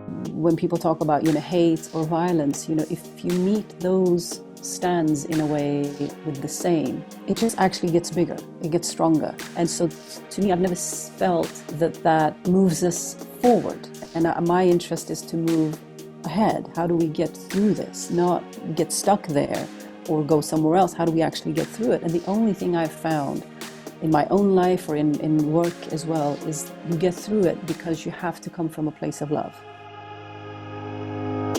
When people talk about, hate or violence, if you meet those stands in a way with the same, it just actually gets bigger, it gets stronger. And so to me, I've never felt that moves us forward. And my interest is to move ahead. How do we get through this? Not get stuck there or go somewhere else. How do we actually get through it? And the only thing I've found in my own life or in work as well is you get through it because you have to come from a place of love.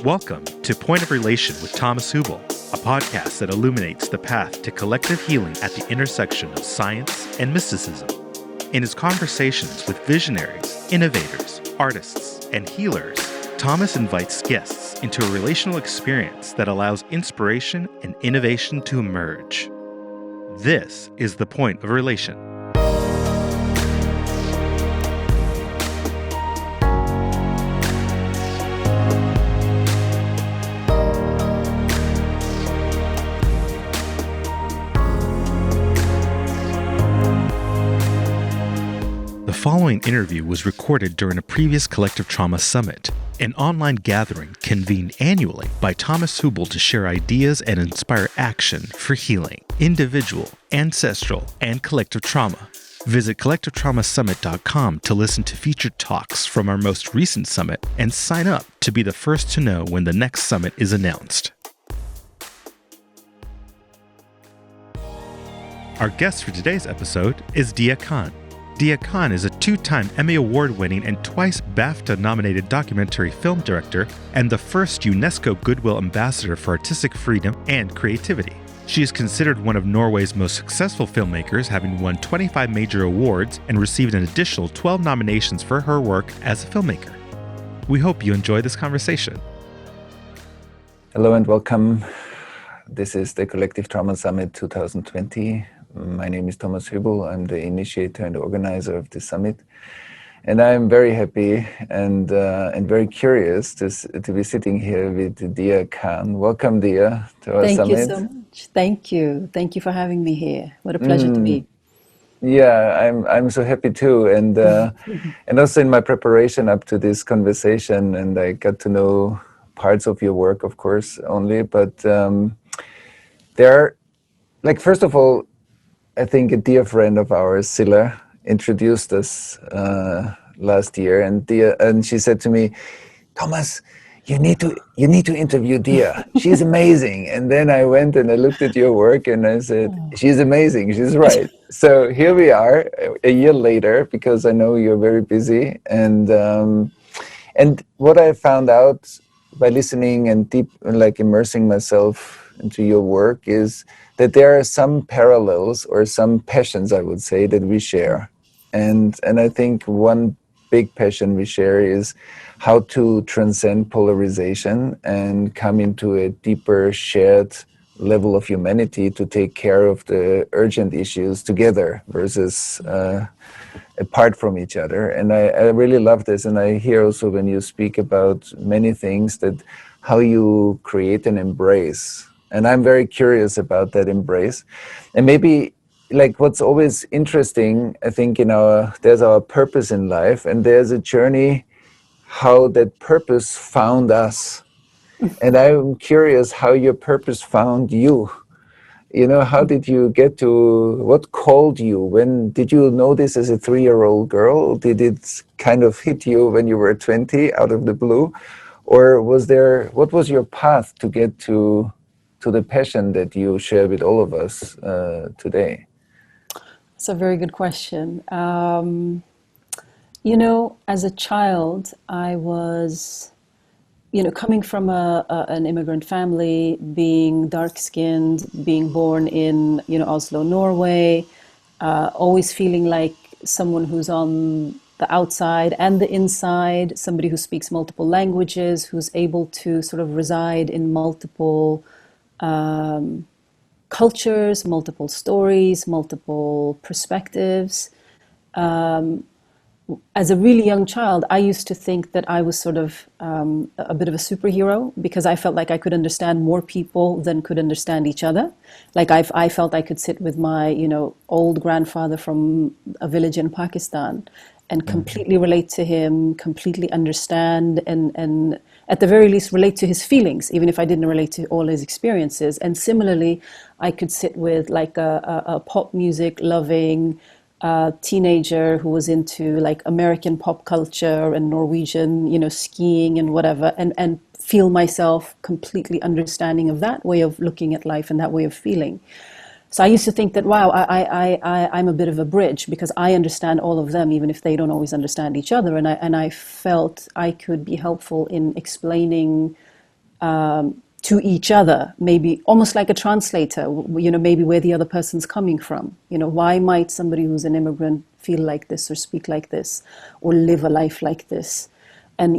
Welcome to Point of Relation with Thomas Hübl, a podcast that illuminates the path to collective healing at the intersection of science and mysticism. In his conversations with visionaries, innovators, artists, and healers, Thomas invites guests into a relational experience that allows inspiration and innovation to emerge. This is the Point of Relation. The following interview was recorded during a previous Collective Trauma Summit, an online gathering convened annually by Thomas Hübl to share ideas and inspire action for healing, individual, ancestral, and collective trauma. Visit collectivetraumasummit.com to listen to featured talks from our most recent summit and sign up to be the first to know when the next summit is announced. Our guest for today's episode is Deeyah Khan. Deeyah Khan is a two-time Emmy Award-winning and twice BAFTA-nominated documentary film director and the first UNESCO Goodwill Ambassador for Artistic Freedom and Creativity. She is considered one of Norway's most successful filmmakers, having won 25 major awards and received an additional 12 nominations for her work as a filmmaker. We hope you enjoy this conversation. Hello and welcome. This is the Collective Trauma Summit 2020. My name is Thomas Hübl. I'm the initiator and organizer of the summit, and I'm very happy and very curious to be sitting here with Deeyah Khan. Welcome, Deeyah, to our summit. Thank you so much. Thank you. Thank you for having me here. What a pleasure to be. Yeah, I'm so happy too, and also in my preparation up to this conversation, and I got to know parts of your work, of course, only, but there are, first of all, I think a dear friend of ours, Silla, introduced us last year, and she said to me, "Thomas, you need to interview Deeyah. She's amazing." And then I went and I looked at your work, and I said, "She's amazing. She's right." So here we are, a year later, because I know you're very busy, and what I found out by listening and immersing myself into your work is that there are some parallels or some passions, I would say, that we share. And I think one big passion we share is how to transcend polarization and come into a deeper shared level of humanity to take care of the urgent issues together versus apart from each other. And I really love this. And I hear also when you speak about many things that how you create an embrace. And I'm very curious about that embrace. And maybe what's always interesting, I think there's our purpose in life, and there's a journey how that purpose found us. And I'm curious how your purpose found you. How did you get to, what called you? When did you know this as a 3-year-old girl? Did it kind of hit you when you were 20 out of the blue? Or what was your path to get to the passion that you share with all of us today? That's a very good question. As a child, I was, coming from an immigrant family, being dark-skinned, being born in, Oslo, Norway, always feeling like someone who's on the outside and the inside, somebody who speaks multiple languages, who's able to sort of reside in multiple cultures, multiple stories, multiple perspectives. As a really young child, I used to think that I was sort of a bit of a superhero because I felt like I could understand more people than could understand each other. Like I felt I could sit with my, old grandfather from a village in Pakistan and completely relate to him, completely understand, and at the very least relate to his feelings, even if I didn't relate to all his experiences. And similarly, I could sit with like a pop music loving teenager who was into like American pop culture and Norwegian, skiing and whatever, and feel myself completely understanding of that way of looking at life and that way of feeling. So I used to think that, wow, I'm a bit of a bridge because I understand all of them, even if they don't always understand each other. And I felt I could be helpful in explaining to each other, maybe almost like a translator, maybe where the other person's coming from. Why might somebody who's an immigrant feel like this or speak like this or live a life like this? And,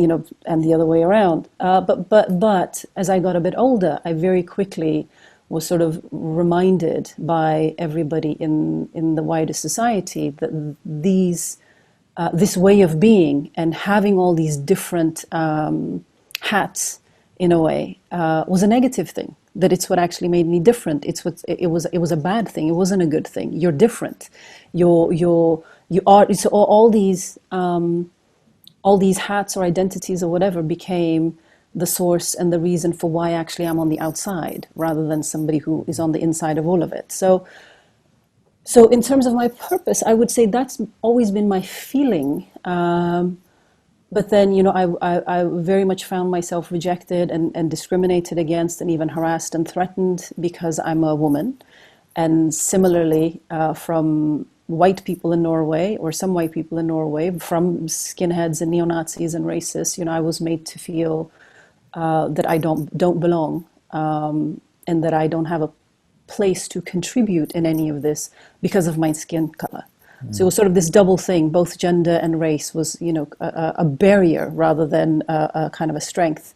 and the other way around. But as I got a bit older, I very quickly was sort of reminded by everybody in the wider society that this way of being and having all these different hats, in a way, was a negative thing. That it's what actually made me different. It was a bad thing. It wasn't a good thing. You're different. You are. It's all these hats or identities or whatever became the source and the reason for why actually I'm on the outside rather than somebody who is on the inside of all of it. So in terms of my purpose, I would say that's always been my feeling. But then, I very much found myself rejected and discriminated against and even harassed and threatened because I'm a woman. And similarly, from white people in Norway, or some white people in Norway, from skinheads and neo-Nazis and racists, I was made to feel that I don't belong, and that I don't have a place to contribute in any of this because of my skin color. So it was sort of this double thing. Both gender and race was, a barrier rather than a kind of a strength.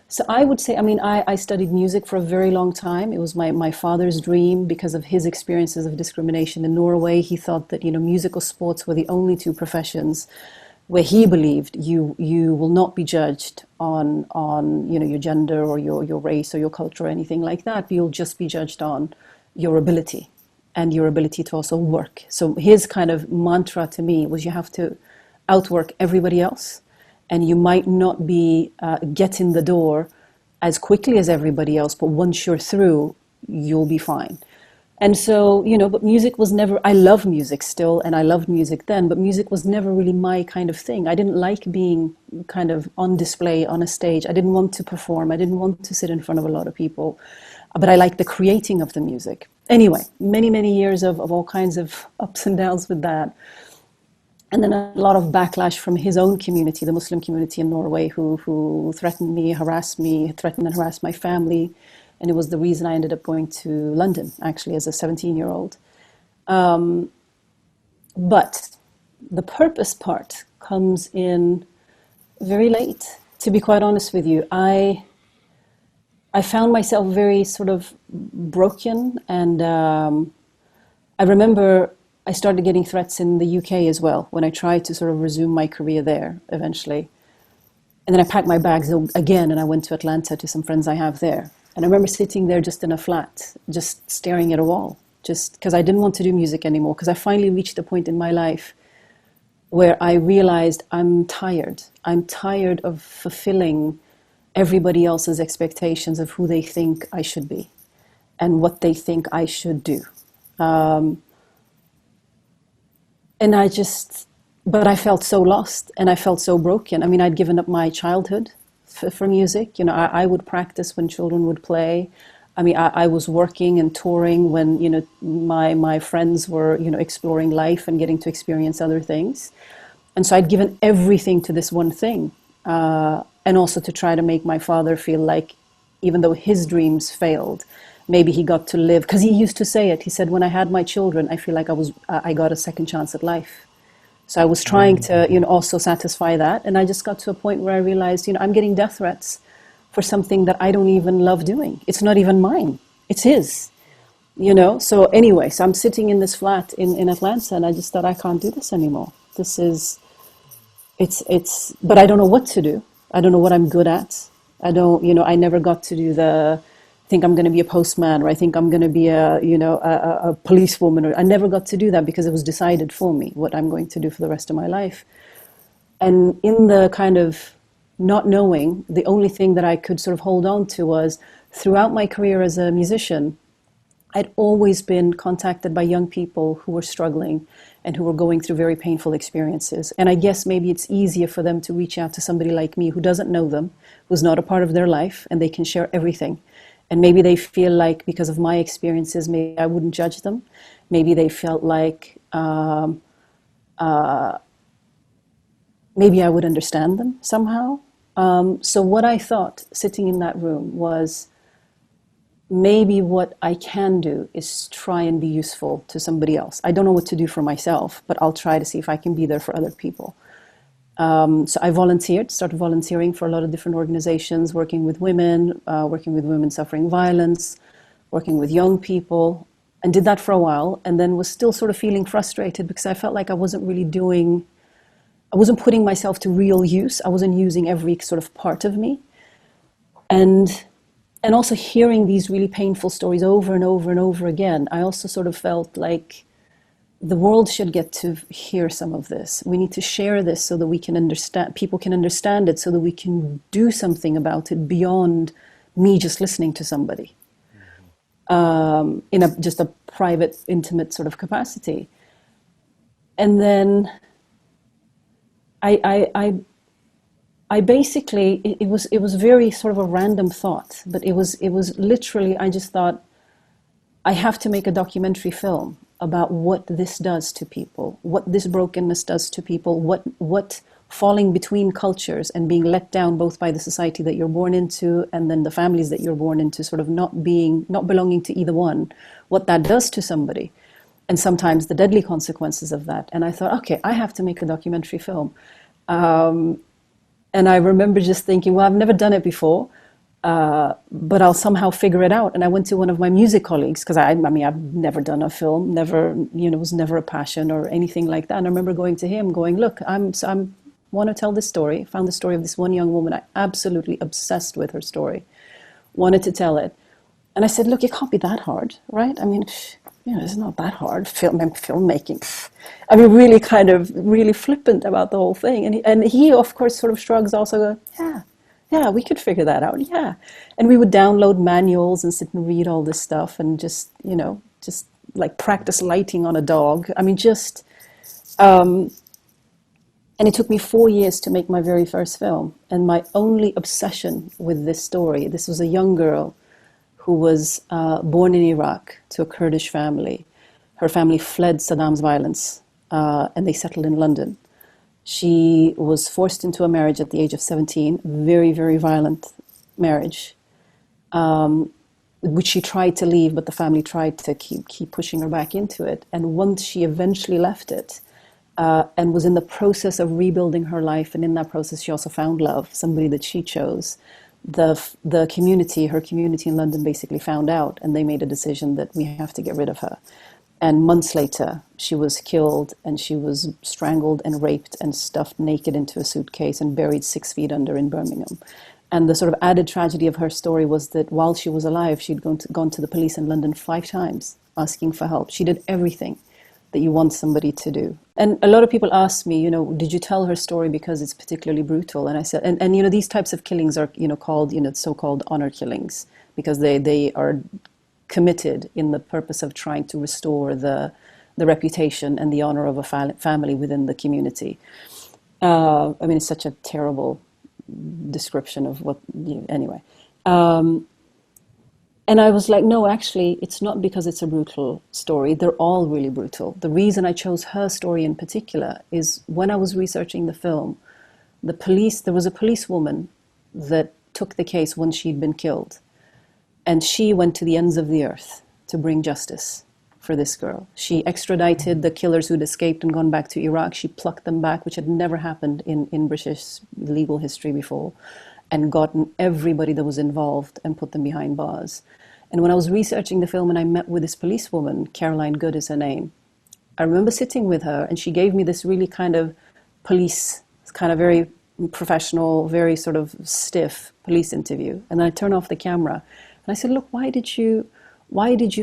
So I would say, I studied music for a very long time. It was my father's dream because of his experiences of discrimination in Norway. He thought that, musical sports were the only two professions where he believed you will not be judged on your gender or your race or your culture or anything like that, but you'll just be judged on your ability and your ability to also work. So his kind of mantra to me was you have to outwork everybody else, and you might not be get in the door as quickly as everybody else, but once you're through, you'll be fine. And so, but music was never, I love music still, and I loved music then, but music was never really my kind of thing. I didn't like being kind of on display on a stage. I didn't want to perform. I didn't want to sit in front of a lot of people, but I liked the creating of the music. Anyway, many, many years of all kinds of ups and downs with that. And then a lot of backlash from his own community, the Muslim community in Norway, who threatened me, threatened and harassed my family. And it was the reason I ended up going to London, actually, as a 17-year-old. But the purpose part comes in very late, to be quite honest with you. I found myself very sort of broken, and I remember I started getting threats in the UK as well, when I tried to sort of resume my career there eventually. And then I packed my bags again, and I went to Atlanta to some friends I have there. And I remember sitting there just in a flat, just staring at a wall, just because I didn't want to do music anymore, because I finally reached a point in my life where I realized I'm tired. I'm tired of fulfilling everybody else's expectations of who they think I should be and what they think I should do. But I felt so lost and I felt so broken. I'd given up my childhood for music. I would practice when children would play. I was working and touring when, my friends were, exploring life and getting to experience other things. And so I'd given everything to this one thing. And also to try to make my father feel like, even though his dreams failed, maybe he got to live, because he used to say it. He said, when I had my children, I feel like I got a second chance at life. So I was trying to, also satisfy that. And I just got to a point where I realized, I'm getting death threats for something that I don't even love doing. It's not even mine. It's his, So anyway, so I'm sitting in this flat in Atlanta, and I just thought, I can't do this anymore. But I don't know what to do. I don't know what I'm good at. I never got to do I think I'm going to be a postman, or I think I'm going to be a policewoman. Or I never got to do that because it was decided for me what I'm going to do for the rest of my life. And in the kind of not knowing, the only thing that I could sort of hold on to was, throughout my career as a musician, I'd always been contacted by young people who were struggling and who were going through very painful experiences. And I guess maybe it's easier for them to reach out to somebody like me who doesn't know them, who's not a part of their life, and they can share everything. And maybe they feel like, because of my experiences, maybe I wouldn't judge them. Maybe they felt like maybe I would understand them somehow. So what I thought, sitting in that room, was maybe what I can do is try and be useful to somebody else. I don't know what to do for myself, but I'll try to see if I can be there for other people. So I started volunteering for a lot of different organizations, working with women suffering violence, working with young people, and did that for a while, and then was still sort of feeling frustrated because I felt like I wasn't putting myself to real use. I wasn't using every sort of part of me. And also hearing these really painful stories over and over and over again, I also sort of felt like the world should get to hear some of this. We need to share this so that we can understand, people can understand it, so that we can do something about it beyond me just listening to somebody in just a private, intimate sort of capacity. And then I basically, it was very sort of a random thought, but it was literally, I just thought, I have to make a documentary film about what this does to people, what this brokenness does to people, what falling between cultures and being let down both by the society that you're born into and then the families that you're born into, sort of not belonging to either one, what that does to somebody, and sometimes the deadly consequences of that. And I thought, okay, I have to make a documentary film. And I remember just thinking, well, I've never done it before, but I'll somehow figure it out. And I went to one of my music colleagues, because I mean, I've never done a film, was never a passion or anything like that. And I remember going to him, going, look, I want to tell this story. Found the story of this one young woman. I absolutely obsessed with her story, wanted to tell it. And I said, look, it can't be that hard, right? I mean, it's not that hard. Filmmaking. I mean, really flippant about the whole thing. And he, of course, sort of shrugs also, yeah, we could figure that out, yeah. And we would download manuals and sit and read all this stuff and just like practice lighting on a dog. I mean, and it took me 4 years to make my very first film. And my only obsession with this story, this was a young girl who was born in Iraq to a Kurdish family. Her family fled Saddam's violence, and they settled in London. She was forced into a marriage at the age of 17, very, very violent marriage, which she tried to leave, but the family tried to keep pushing her back into it. And once she eventually left it, and was in the process of rebuilding her life, and in that process she also found love, somebody that she chose. The community, her community in London, basically found out, and they made a decision that we have to get rid of her. And months later, she was killed, and she was strangled and raped and stuffed naked into a suitcase and buried 6 feet under in Birmingham. And the sort of added tragedy of her story was that while she was alive, she'd gone to the police in London 5 times asking for help. She did everything that you want somebody to do. And a lot of people ask me, did you tell her story because it's particularly brutal? And I said, and these types of killings are, called, so-called honor killings, because they are committed in the purpose of trying to restore the reputation and the honor of a family within the community. I mean, it's such a terrible description of what, anyway. And I was like, no, actually, it's not because it's a brutal story. They're all really brutal. The reason I chose her story in particular is when I was researching the film, there was a policewoman that took the case when she'd been killed. And she went to the ends of the earth to bring justice for this girl. She extradited the killers who'd escaped and gone back to Iraq. She plucked them back, which had never happened in British legal history before, and gotten everybody that was involved and put them behind bars. And when I was researching the film and I met with this policewoman, Caroline Good is her name, I remember sitting with her and she gave me this really kind of very professional, very sort of stiff police interview. And then I turned off the camera and I said, look, why did you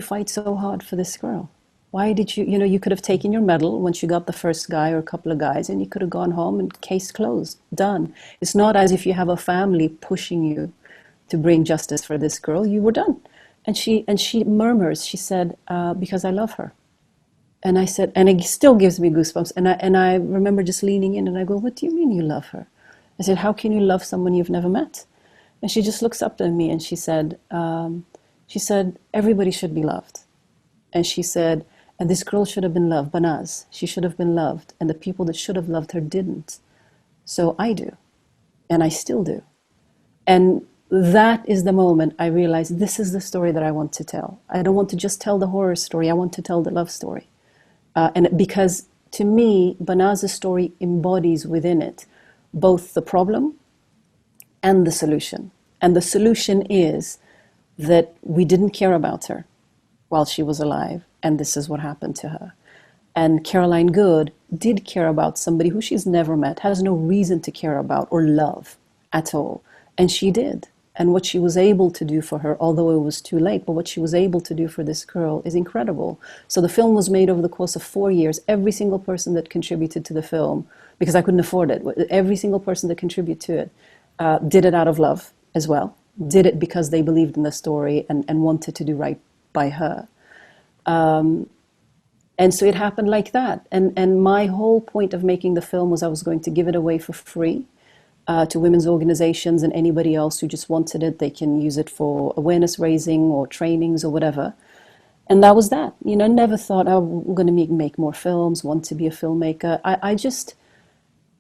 fight so hard for this girl? Why did you, you could have taken your medal once you got the first guy or a couple of guys, and you could have gone home and case closed, done. It's not as if you have a family pushing you to bring justice for this girl. You were done. And she murmurs, she said, because I love her. And I said, and it still gives me goosebumps. And I remember just leaning in and I go, what do you mean you love her? I said, how can you love someone you've never met? And she just looks up at me and she said, everybody should be loved. And she said, and this girl should have been loved, Banaz. She should have been loved. And the people that should have loved her didn't. So I do. And I still do. And that is the moment I realized this is the story that I want to tell. I don't want to just tell the horror story. I want to tell the love story. And because to me, Banaz's story embodies within it both the problem and the solution. And the solution is that we didn't care about her while she was alive, and this is what happened to her. And Caroline Good did care about somebody who she's never met, has no reason to care about or love at all. And she did. And what she was able to do for her, although it was too late, but what she was able to do for this girl is incredible. So the film was made over the course of 4 years. Every single person that contributed to the film, because I couldn't afford it, every single person that contributed to it did it out of love as well. Did it because they believed in the story and wanted to do right by her. And so it happened like that. And my whole point of making the film was I was going to give it away for free. To women's organizations and anybody else who just wanted it. They can use it for awareness raising or trainings or whatever. And that was that. Never thought, oh, I'm going to make more films, want to be a filmmaker. I just,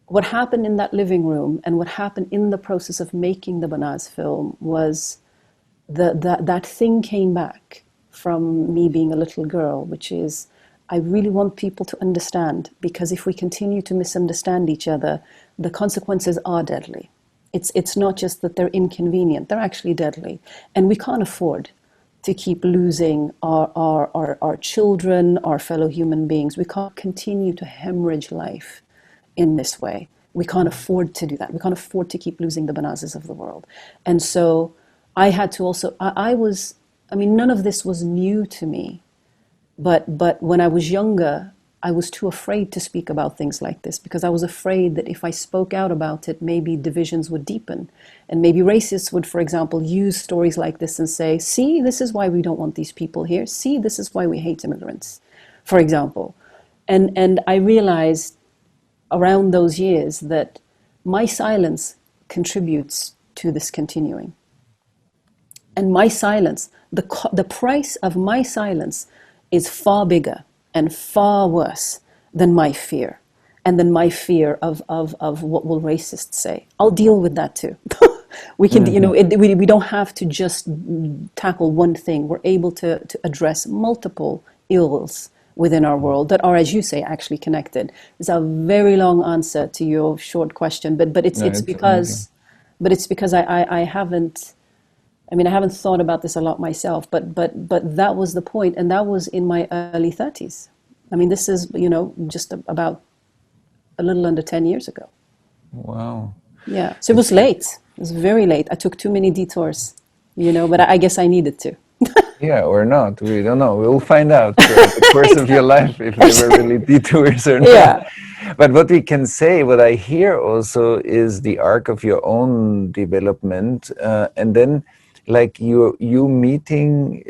what happened in that living room and what happened in the process of making the Banaz film was that thing came back from me being a little girl, which is, I really want people to understand, because if we continue to misunderstand each other, the consequences are deadly. It's not just that they're inconvenient, they're actually deadly. And we can't afford to keep losing our children, our fellow human beings. We can't continue to hemorrhage life in this way. We can't afford to do that. We can't afford to keep losing the Banazes of the world. And so I had to also, none of this was new to me. But when I was younger, I was too afraid to speak about things like this, because I was afraid that if I spoke out about it, maybe divisions would deepen. And maybe racists would, for example, use stories like this and say, see, this is why we don't want these people here. See, this is why we hate immigrants, for example. And I realized around those years that my silence contributes to this continuing. And my silence, the price of my silence is far bigger and far worse than my fear, and than my fear of what will racists say. I'll deal with that too. We can, we don't have to just tackle one thing. We're able to address multiple ills within our world that are, as you say, actually connected. It's a very long answer to your short question, but it's because I haven't. I haven't thought about this a lot myself, but that was the point, and that was in my early 30s. This is, just about a little under 10 years ago. Wow. Yeah, so it was late. It was very late. I took too many detours, but I guess I needed to. Yeah, or not. We don't know. We'll find out throughout the course of your life if they were really detours or not. Yeah. But what we can say, what I hear also is the arc of your own development, and then like you meeting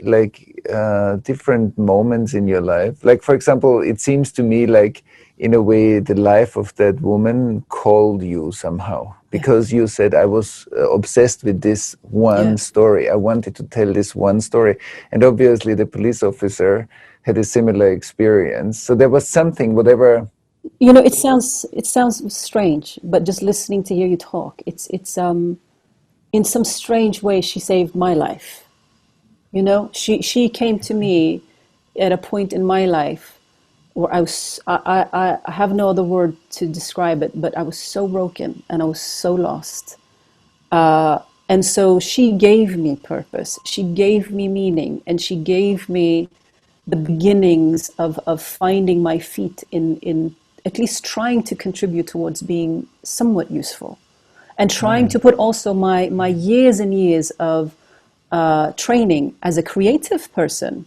different moments in your life. Like, for example, it seems to me like in a way the life of that woman called you somehow, because you said, I was obsessed with this one story. I wanted to tell this one story. And obviously the police officer had a similar experience. So there was something, whatever. It sounds strange, but just listening to hear you talk, it's in some strange way, she saved my life. She came to me at a point in my life where I have no other word to describe it, but I was so broken and I was so lost. And so she gave me purpose, she gave me meaning, and she gave me the beginnings of finding my feet in at least trying to contribute towards being somewhat useful. And trying to put also my years and years of training as a creative person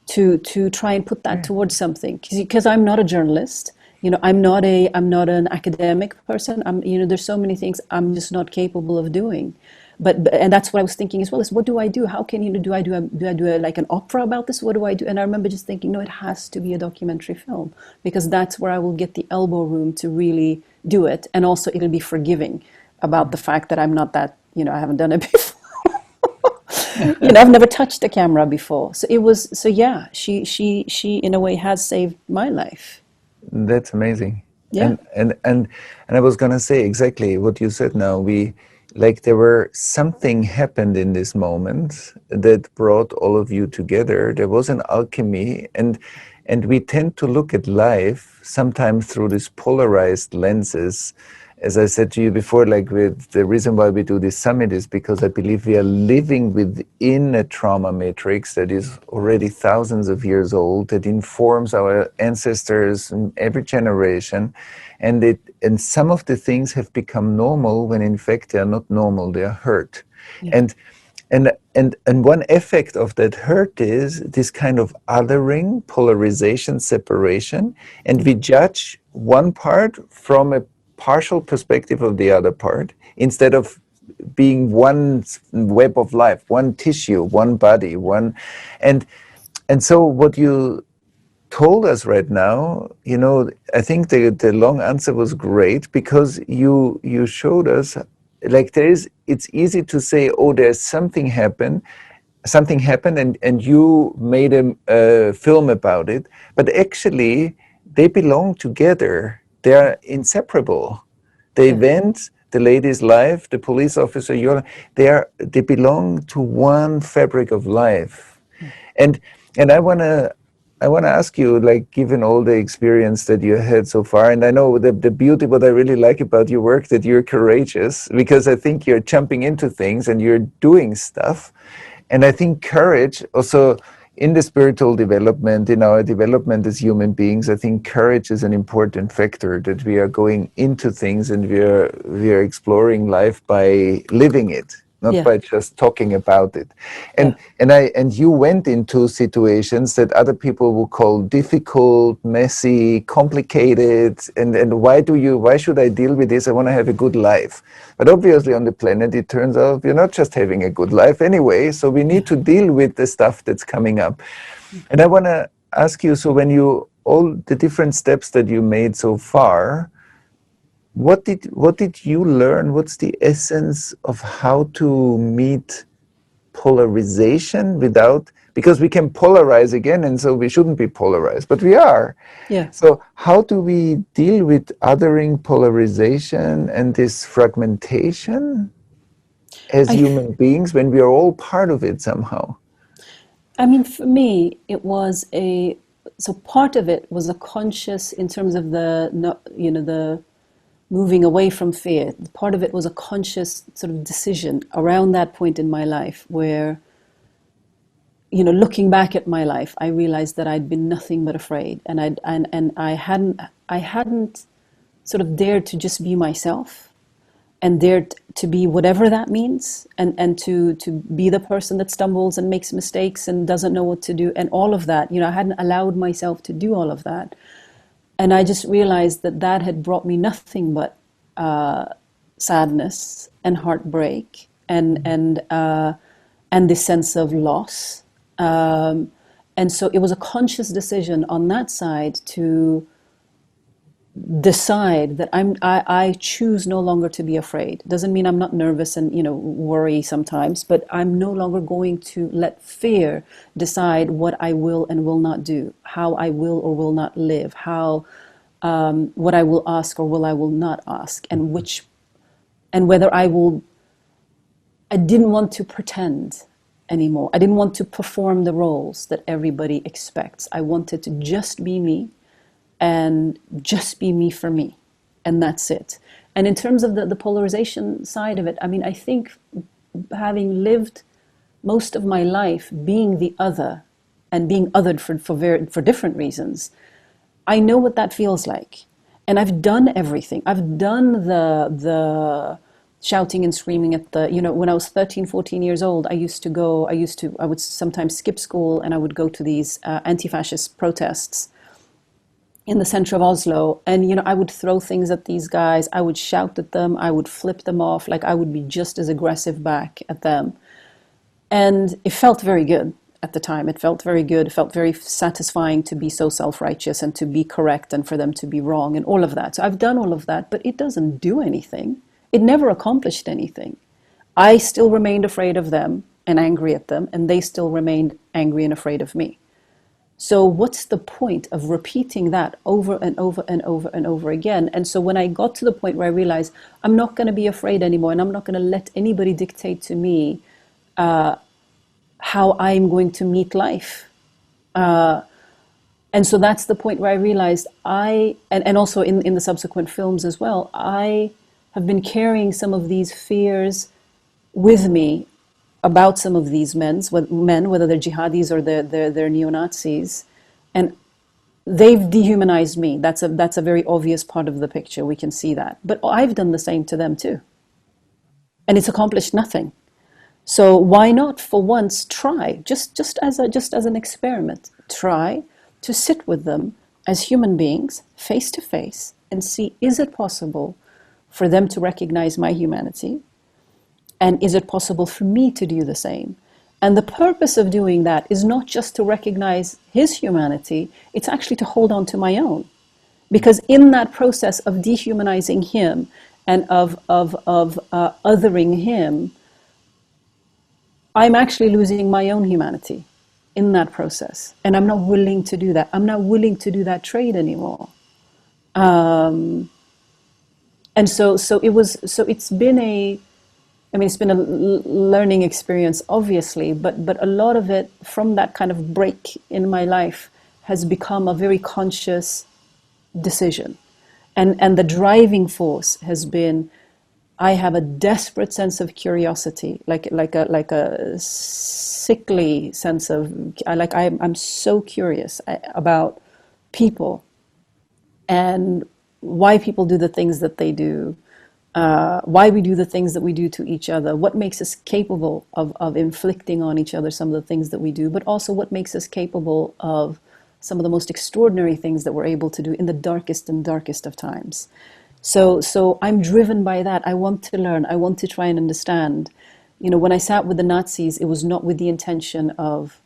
to try and put that towards something, because I'm not a journalist. I'm not an academic person. There's so many things I'm just not capable of doing. And that's what I was thinking as well, is what do I do? How can, do I do like an opera about this? What do I do? And I remember just thinking, no, it has to be a documentary film, because that's where I will get the elbow room to really do it. And also it'll be forgiving about the fact that I'm not that, I haven't done it before. I've never touched a camera before. So yeah, she in a way has saved my life. That's amazing. Yeah. And I was gonna say exactly what you said now. There were something happened in this moment that brought all of you together. There was an alchemy, and we tend to look at life sometimes through these polarized lenses. As I said to you before, the reason why we do this summit is because I believe we are living within a trauma matrix that is already thousands of years old, that informs our ancestors in every generation, and some of the things have become normal when in fact they are not normal, they are hurt. Yeah. And one effect of that hurt is this kind of othering, polarization, separation, and we judge one part from a partial perspective of the other part, instead of being one web of life, one tissue, one body, and so what you told us right now, I think the long answer was great, because you showed us it's easy to say, oh, there's something happened and you made a film about it, but actually they belong together. They are inseparable. The event, the lady's life, the police officer, they belong to one fabric of life. And I wanna ask you, given all the experience that you had so far, and I know the beauty, what I really like about your work, that you're courageous, because I think you're jumping into things and you're doing stuff. And I think courage also, in the spiritual development, in our development as human beings, I think courage is an important factor, that we are going into things and we are exploring life by living it, not by just talking about it. And you went into situations that other people would call difficult, messy, complicated, and why should I deal with this? I want to have a good life. But obviously on the planet, it turns out you're not just having a good life anyway, so we need to deal with the stuff that's coming up. And I want to ask you, so all the different steps that you made so far, what did you learn? What's the essence of how to meet polarization because we can polarize again, and so we shouldn't be polarized, but we are. Yeah. So how do we deal with othering, polarization, and this fragmentation as human beings when we are all part of it somehow? I mean, for me, it was so part of it was a conscious, in terms of the moving away from fear. Part of it was a conscious sort of decision around that point in my life where, looking back at my life, I realized that I'd been nothing but afraid, and I hadn't sort of dared to just be myself, and dared to be whatever that means, and to be the person that stumbles and makes mistakes and doesn't know what to do, and all of that. I hadn't allowed myself to do all of that. And I just realized that had brought me nothing but sadness and heartbreak and this sense of loss. And so it was a conscious decision on that side to decide that I choose no longer to be afraid. Doesn't mean I'm not nervous and worry sometimes, but I'm no longer going to let fear decide what I will and will not do, how I will or will not live, what I will ask or I will not ask, and whether I didn't want to pretend anymore. I didn't want to perform the roles that everybody expects. I wanted to just be me, and just be me for me, and that's it. And in terms of the polarization side of it, I mean, I think having lived most of my life being the other and being othered for different reasons, I know what that feels like. And I've done everything. I've done the shouting and screaming at the, when I was 13, 14 years old, I would sometimes skip school and I would go to these anti-fascist protests in the center of Oslo. And, I would throw things at these guys. I would shout at them. I would flip them off. Like I would be just as aggressive back at them. And it felt very good at the time. It felt very good. It felt very satisfying to be so self-righteous and to be correct and for them to be wrong and all of that. So I've done all of that, but it doesn't do anything. It never accomplished anything. I still remained afraid of them and angry at them, and they still remained angry and afraid of me. So what's the point of repeating that over and over and over and over again? And so when I got to the point where I realized I'm not going to be afraid anymore, and I'm not going to let anybody dictate to me how I'm going to meet life. And so that's the point where I realized and also in the subsequent films as well, I have been carrying some of these fears with me about some of these men, whether they're jihadis or they're neo-Nazis, and they've dehumanized me. That's a very obvious part of the picture. We can see that. But I've done the same to them too. And it's accomplished nothing. So why not for once try, just as an experiment, try to sit with them as human beings, face to face, and see, is it possible for them to recognize my humanity? And is it possible for me to do the same? And the purpose of doing that is not just to recognize his humanity, it's actually to hold on to my own. Because in that process of dehumanizing him and of othering him, I'm actually losing my own humanity in that process. And I'm not willing to do that. I'm not willing to do that trade anymore. And so it's been a learning experience, obviously, but a lot of it from that kind of break in my life has become a very conscious decision. And the driving force has been, I have a desperate sense of curiosity, like a sickly sense of, I'm so curious about people and why people do the things that they do, why we do the things that we do to each other, what makes us capable of inflicting on each other some of the things that we do, but also what makes us capable of some of the most extraordinary things that we're able to do in the darkest and darkest of times. So I'm driven by that. I want to learn. I want to try and understand. When I sat with the Nazis, it was not with the intention of,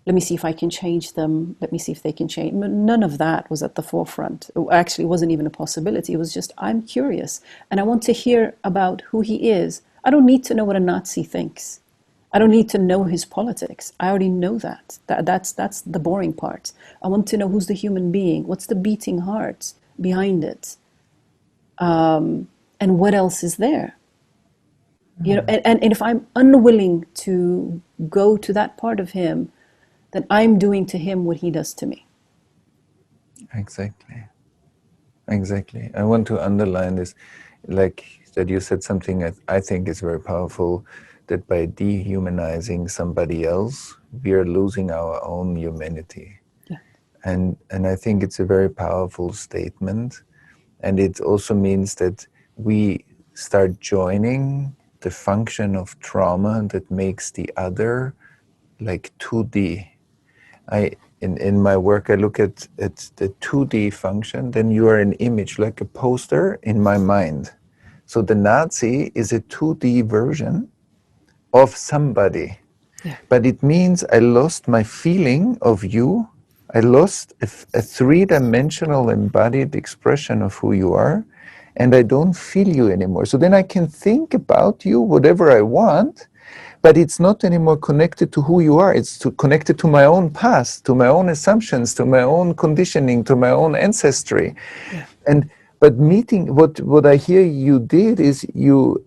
let me see if I can change them. Let me see if they can change. None of that was at the forefront. It actually wasn't even a possibility. It was just, I'm curious and I want to hear about who he is. I don't need to know what a Nazi thinks. I don't need to know his politics. I already know that. That's the boring part. I want to know who's the human being. What's the beating heart behind it? And what else is there? And if I'm unwilling to go to that part of him, then I'm doing to him what he does to me. Exactly. I want to underline this, like that you said something I think is very powerful, that by dehumanizing somebody else, we are losing our own humanity. Yeah. And I think it's a very powerful statement. And it also means that we start joining the function of trauma that makes the other like 2D. In my work, I look at the 2D function, then you are an image, like a poster in my mind. So the Nazi is a 2D version of somebody. Yeah. But it means I lost my feeling of you. I lost a three-dimensional embodied expression of who you are, and I don't feel you anymore. So then I can think about you, whatever I want, but it's not anymore connected to who you are. It's connected to my own past, to my own assumptions, to my own conditioning, to my own ancestry. Yeah. But meeting, what I hear you did is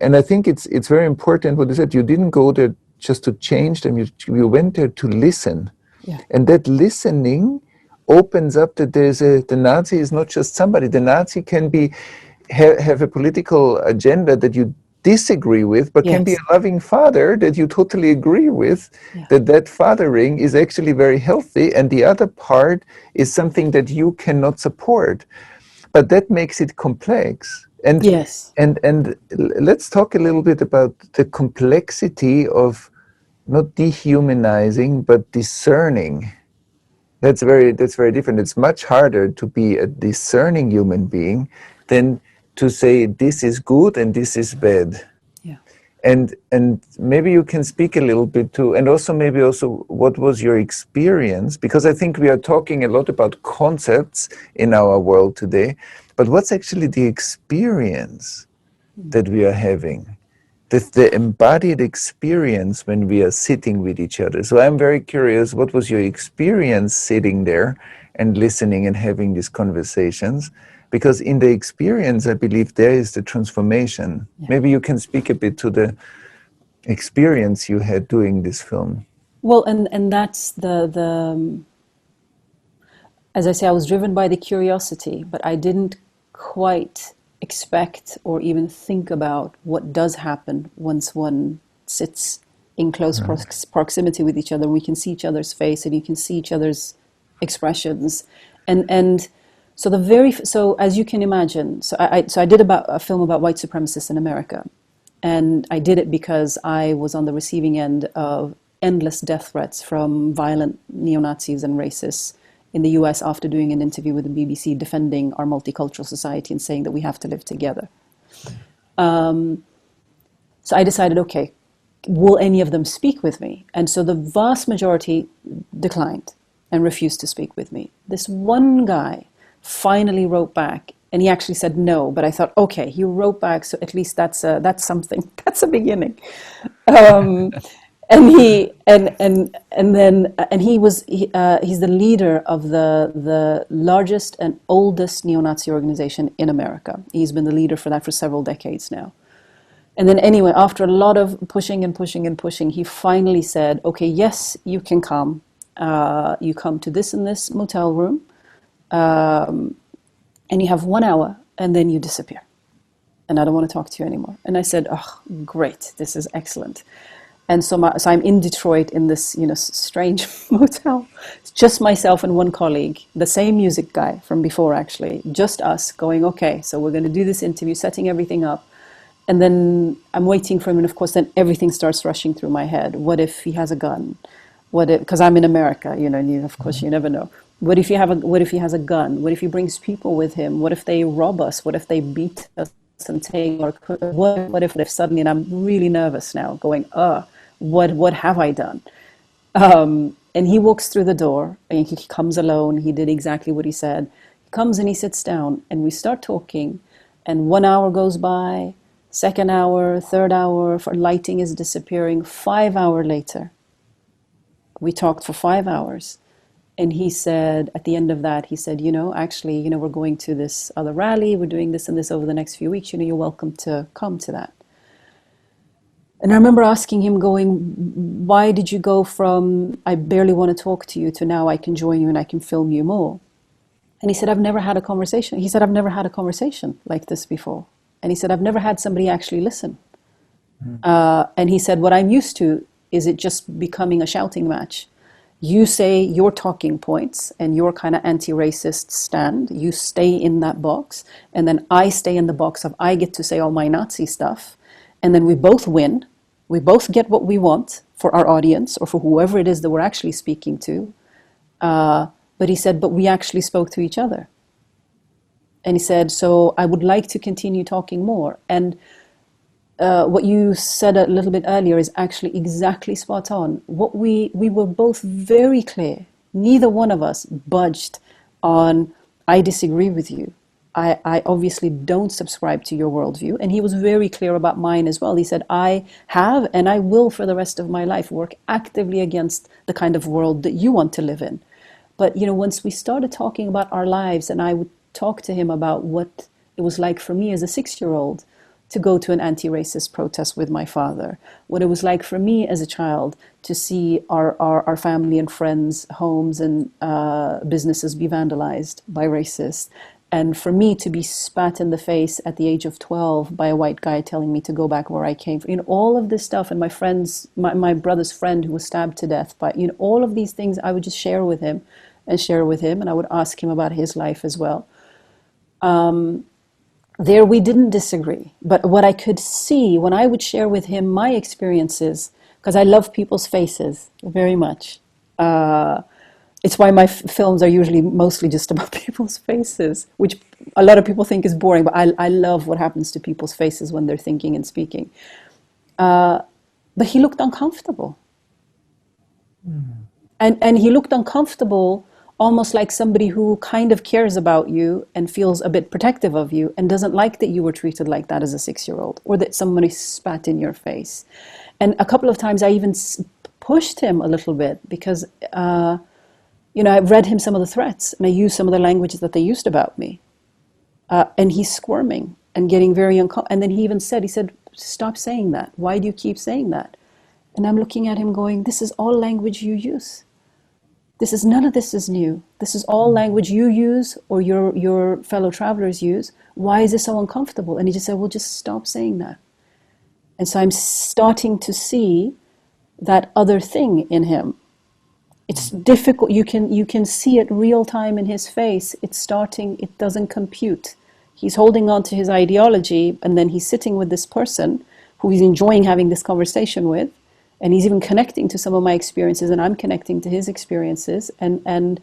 and I think it's very important what you said, you didn't go there just to change them, you went there to listen. Yeah. And that listening opens up that the Nazi is not just somebody. The Nazi can have a political agenda that you disagree with, but can be a loving father that you totally agree with, that fathering is actually very healthy, and the other part is something that you cannot support. But that makes it complex. And Yes. and let's talk a little bit about the complexity of not dehumanizing but discerning. That's very different. It's much harder to be a discerning human being than to say this is good and this is bad. Yeah. And maybe you can speak a little bit to, and also maybe also what was your experience, because I think we are talking a lot about concepts in our world today, but what's actually the experience that we are having, the embodied experience when we are sitting with each other. So I'm very curious, what was your experience sitting there and listening and having these conversations? Because in the experience, I believe there is the transformation. Yeah. Maybe you can speak a bit to the experience you had doing this film. Well, and that's the as I say, I was driven by the curiosity, but I didn't quite expect or even think about what does happen once one sits in close proximity with each other, and we can see each other's face and you can see each other's expressions. And so so as you can imagine, so I did about a film about white supremacists in America. And I did it because I was on the receiving end of endless death threats from violent neo-Nazis and racists in the US after doing an interview with the BBC defending our multicultural society and saying that we have to live together. So I decided, okay, will any of them speak with me? And so the vast majority declined and refused to speak with me. This one guy finally wrote back, and he actually said no, but I thought, okay, he wrote back, so at least that's something. That's a beginning. And he's the leader of the largest and oldest neo-Nazi organization in America. He's been the leader for that for several decades now. And then anyway, after a lot of pushing and pushing and pushing, he finally said, okay, yes, you can come. You come to this and this motel room, and you have 1 hour, and then you disappear. And I don't want to talk to you anymore. And I said, oh, great, this is excellent. And so I'm in Detroit in this, strange motel. It's just myself and one colleague, the same music guy from before, actually, just us going, okay, so we're going to do this interview, setting everything up. And then I'm waiting for him, and of course, then everything starts rushing through my head. What if he has a gun? What if, because I'm in America, and of course, you never know. What if he has a gun? What if he brings people with him? What if they rob us? What if they beat us and take our? What if suddenly? And I'm really nervous now, going, what have I done? And he walks through the door, and he comes alone. He did exactly what he said. He comes and he sits down, and we start talking. And 1 hour goes by, second hour, third hour, for lighting is disappearing. 5 hours later, we talked for 5 hours. And he said, at the end of that, he said, actually, we're going to this other rally. We're doing this and this over the next few weeks. You're welcome to come to that. And I remember asking him, going, why did you go from, I barely want to talk to you, to now I can join you and I can film you more? And he said, I've never had a conversation. He said, I've never had a conversation like this before. And he said, I've never had somebody actually listen. And he said, what I'm used to is it just becoming a shouting match. You say your talking points and your kind of anti-racist stand. You stay in that box. And then I stay in the box of I get to say all my Nazi stuff. And then we both win. We both get what we want for our audience or for whoever it is that we're actually speaking to. But he said, but we actually spoke to each other. And he said, so I would like to continue talking more. And what you said a little bit earlier is actually exactly spot on. What we were both very clear. Neither one of us budged on, I disagree with you. I obviously don't subscribe to your worldview. And he was very clear about mine as well. He said, I have and I will for the rest of my life work actively against the kind of world that you want to live in. But, once we started talking about our lives, and I would talk to him about what it was like for me as a 6-year-old to go to an anti-racist protest with my father, what it was like for me as a child to see our family and friends' homes and businesses be vandalized by racists, and for me to be spat in the face at the age of 12 by a white guy telling me to go back where I came from, all of this stuff, and my brother's friend who was stabbed to death by, all of these things I would just share with him, and I would ask him about his life as well. there we didn't disagree. But what I could see when I would share with him my experiences, because I love people's faces very much. It's why my films are usually mostly just about people's faces, which a lot of people think is boring, but I love what happens to people's faces when they're thinking and speaking. But he looked uncomfortable. And he looked uncomfortable, almost like somebody who kind of cares about you and feels a bit protective of you and doesn't like that you were treated like that as a 6-year-old, or that somebody spat in your face. And a couple of times I even pushed him a little bit because, I've read him some of the threats and I used some of the languages that they used about me. And he's squirming and getting very uncomfortable. And then he said, stop saying that. Why do you keep saying that? And I'm looking at him going, this is all language you use. None of this is new. This is all language you use or your fellow travelers use. Why is this so uncomfortable? And he just said, well, just stop saying that. And so I'm starting to see that other thing in him. It's difficult. You can see it real time in his face. It doesn't compute. He's holding on to his ideology, and then he's sitting with this person who he's enjoying having this conversation with. And he's even connecting to some of my experiences, and I'm connecting to his experiences. And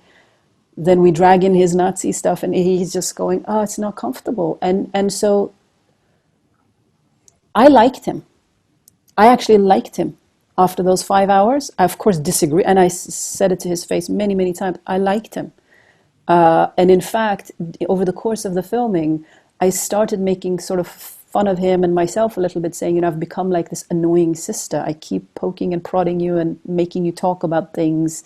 then we drag in his Nazi stuff, and he's just going, oh, it's not comfortable. And so I liked him. I actually liked him after those 5 hours. I, of course, disagree. And I said it to his face many, many times. I liked him. And in fact, over the course of the filming, I started making sort of fun of him and myself a little bit, saying, I've become like this annoying sister. I keep poking and prodding you and making you talk about things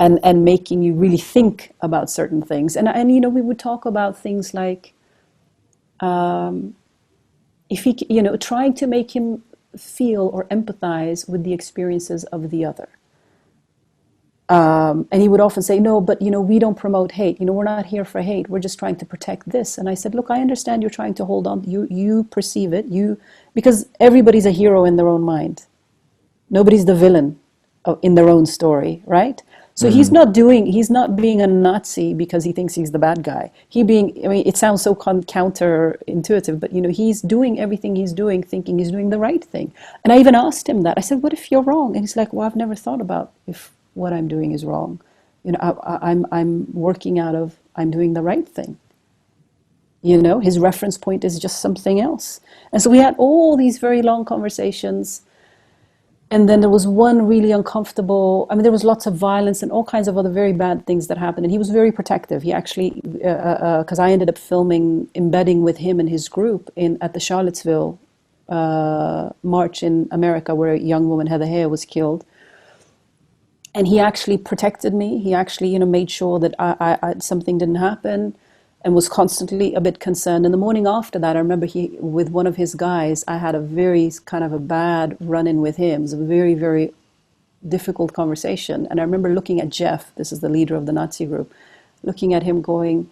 and making you really think about certain things. And we would talk about things like, if he, trying to make him feel or empathize with the experiences of the other. And he would often say, no, but, we don't promote hate. We're not here for hate. We're just trying to protect this. And I said, look, I understand you're trying to hold on. You perceive it. Because everybody's a hero in their own mind. Nobody's the villain in their own story, right? So he's not being a Nazi because he thinks he's the bad guy. It sounds so counterintuitive, but, he's doing everything he's doing, thinking he's doing the right thing. And I even asked him that. I said, what if you're wrong? And he's like, well, I've never thought about if what I'm doing is wrong. I'm working out of, I'm doing the right thing. His reference point is just something else. And so we had all these very long conversations. And then there was one really uncomfortable, there was lots of violence and all kinds of other very bad things that happened. And he was very protective. He actually, because I ended up embedding with him and his group at the Charlottesville march in America, where a young woman, Heather Heyer, was killed. And he actually protected me. He actually, made sure that I something didn't happen, and was constantly a bit concerned. And the morning after that, I remember with one of his guys, I had a very kind of a bad run-in with him. It was a very, very difficult conversation. And I remember looking at Jeff, this is the leader of the Nazi group, looking at him going,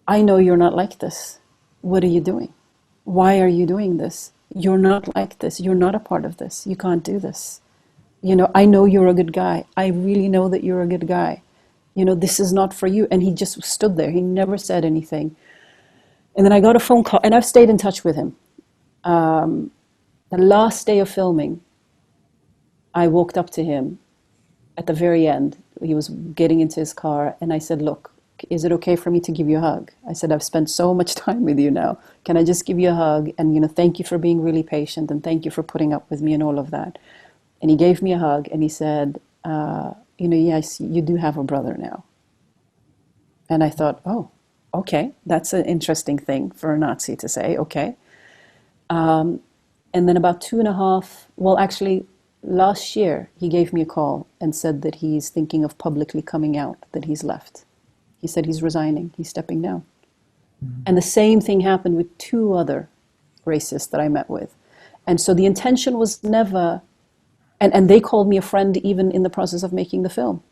I know you're not like this. What are you doing? Why are you doing this? You're not like this. You're not a part of this. You can't do this. I know you're a good guy. I really know that you're a good guy. This is not for you. And he just stood there. He never said anything. And then I got a phone call, and I've stayed in touch with him. The last day of filming, I walked up to him at the very end. He was getting into his car, and I said, look, is it okay for me to give you a hug? I said, I've spent so much time with you now. Can I just give you a hug? And, thank you for being really patient, and thank you for putting up with me and all of that. And he gave me a hug, and he said, yes, you do have a brother now. And I thought, oh, okay, that's an interesting thing for a Nazi to say, okay. And then about actually last year, he gave me a call and said that he's thinking of publicly coming out, that he's left. He said he's resigning, he's stepping down. And the same thing happened with 2 other racists that I met with. And so the intention was never... And they called me a friend even in the process of making the film.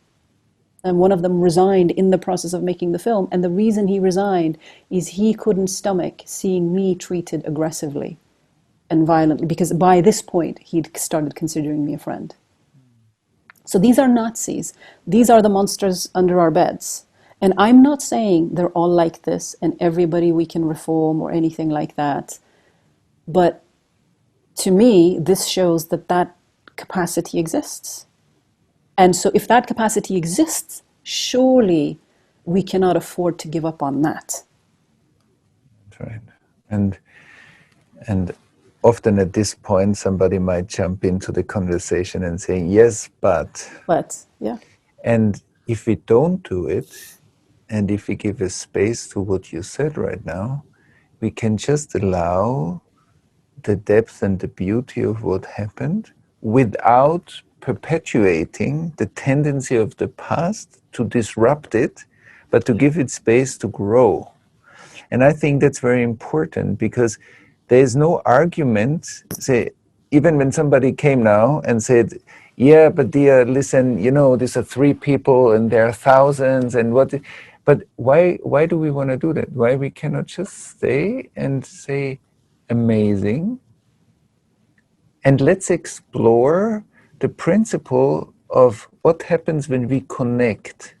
And one of them resigned in the process of making the film. And the reason he resigned is he couldn't stomach seeing me treated aggressively and violently, because by this point, he'd started considering me a friend. So these are Nazis. These are the monsters under our beds. And I'm not saying they're all like this and everybody we can reform or anything like that. But to me, this shows that that capacity exists. And so if that capacity exists, surely we cannot afford to give up on that. That's right. And often at this point, somebody might jump into the conversation and say, yes, but. But, yeah. And if we don't do it, and if we give a space to what you said right now, we can just allow the depth and the beauty of what happened without perpetuating the tendency of the past to disrupt it, but to give it space to grow. And I think that's very important, because there is no argument, say, even when somebody came now and said, yeah, but Deeyah, listen, you know, these are 3 people and there are thousands and what, but why do we want to do that? Why we cannot just stay and say, amazing, and let's explore the principle of what happens when we connect.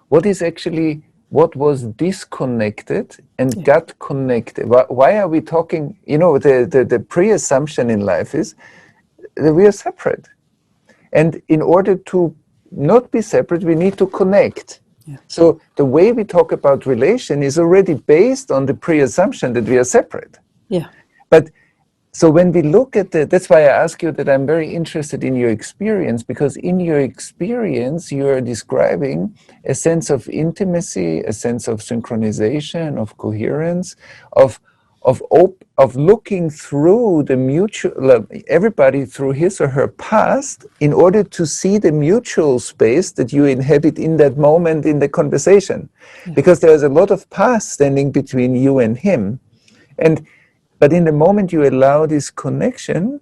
What is actually, what was disconnected and got connected? Why are we talking, you know, the pre-assumption in life is that we are separate. And in order to not be separate, we need to connect. Yeah. So the way we talk about relation is already based on the pre-assumption that we are separate. Yeah. But so when we look at that's why I ask you that I'm very interested in your experience, because in your experience, you are describing a sense of intimacy, a sense of synchronization, of coherence, of looking through the mutual, everybody through his or her past in order to see the mutual space that you inhabit in that moment in the conversation. Yeah. Because there's a lot of past standing between you and him. But in the moment you allow this connection,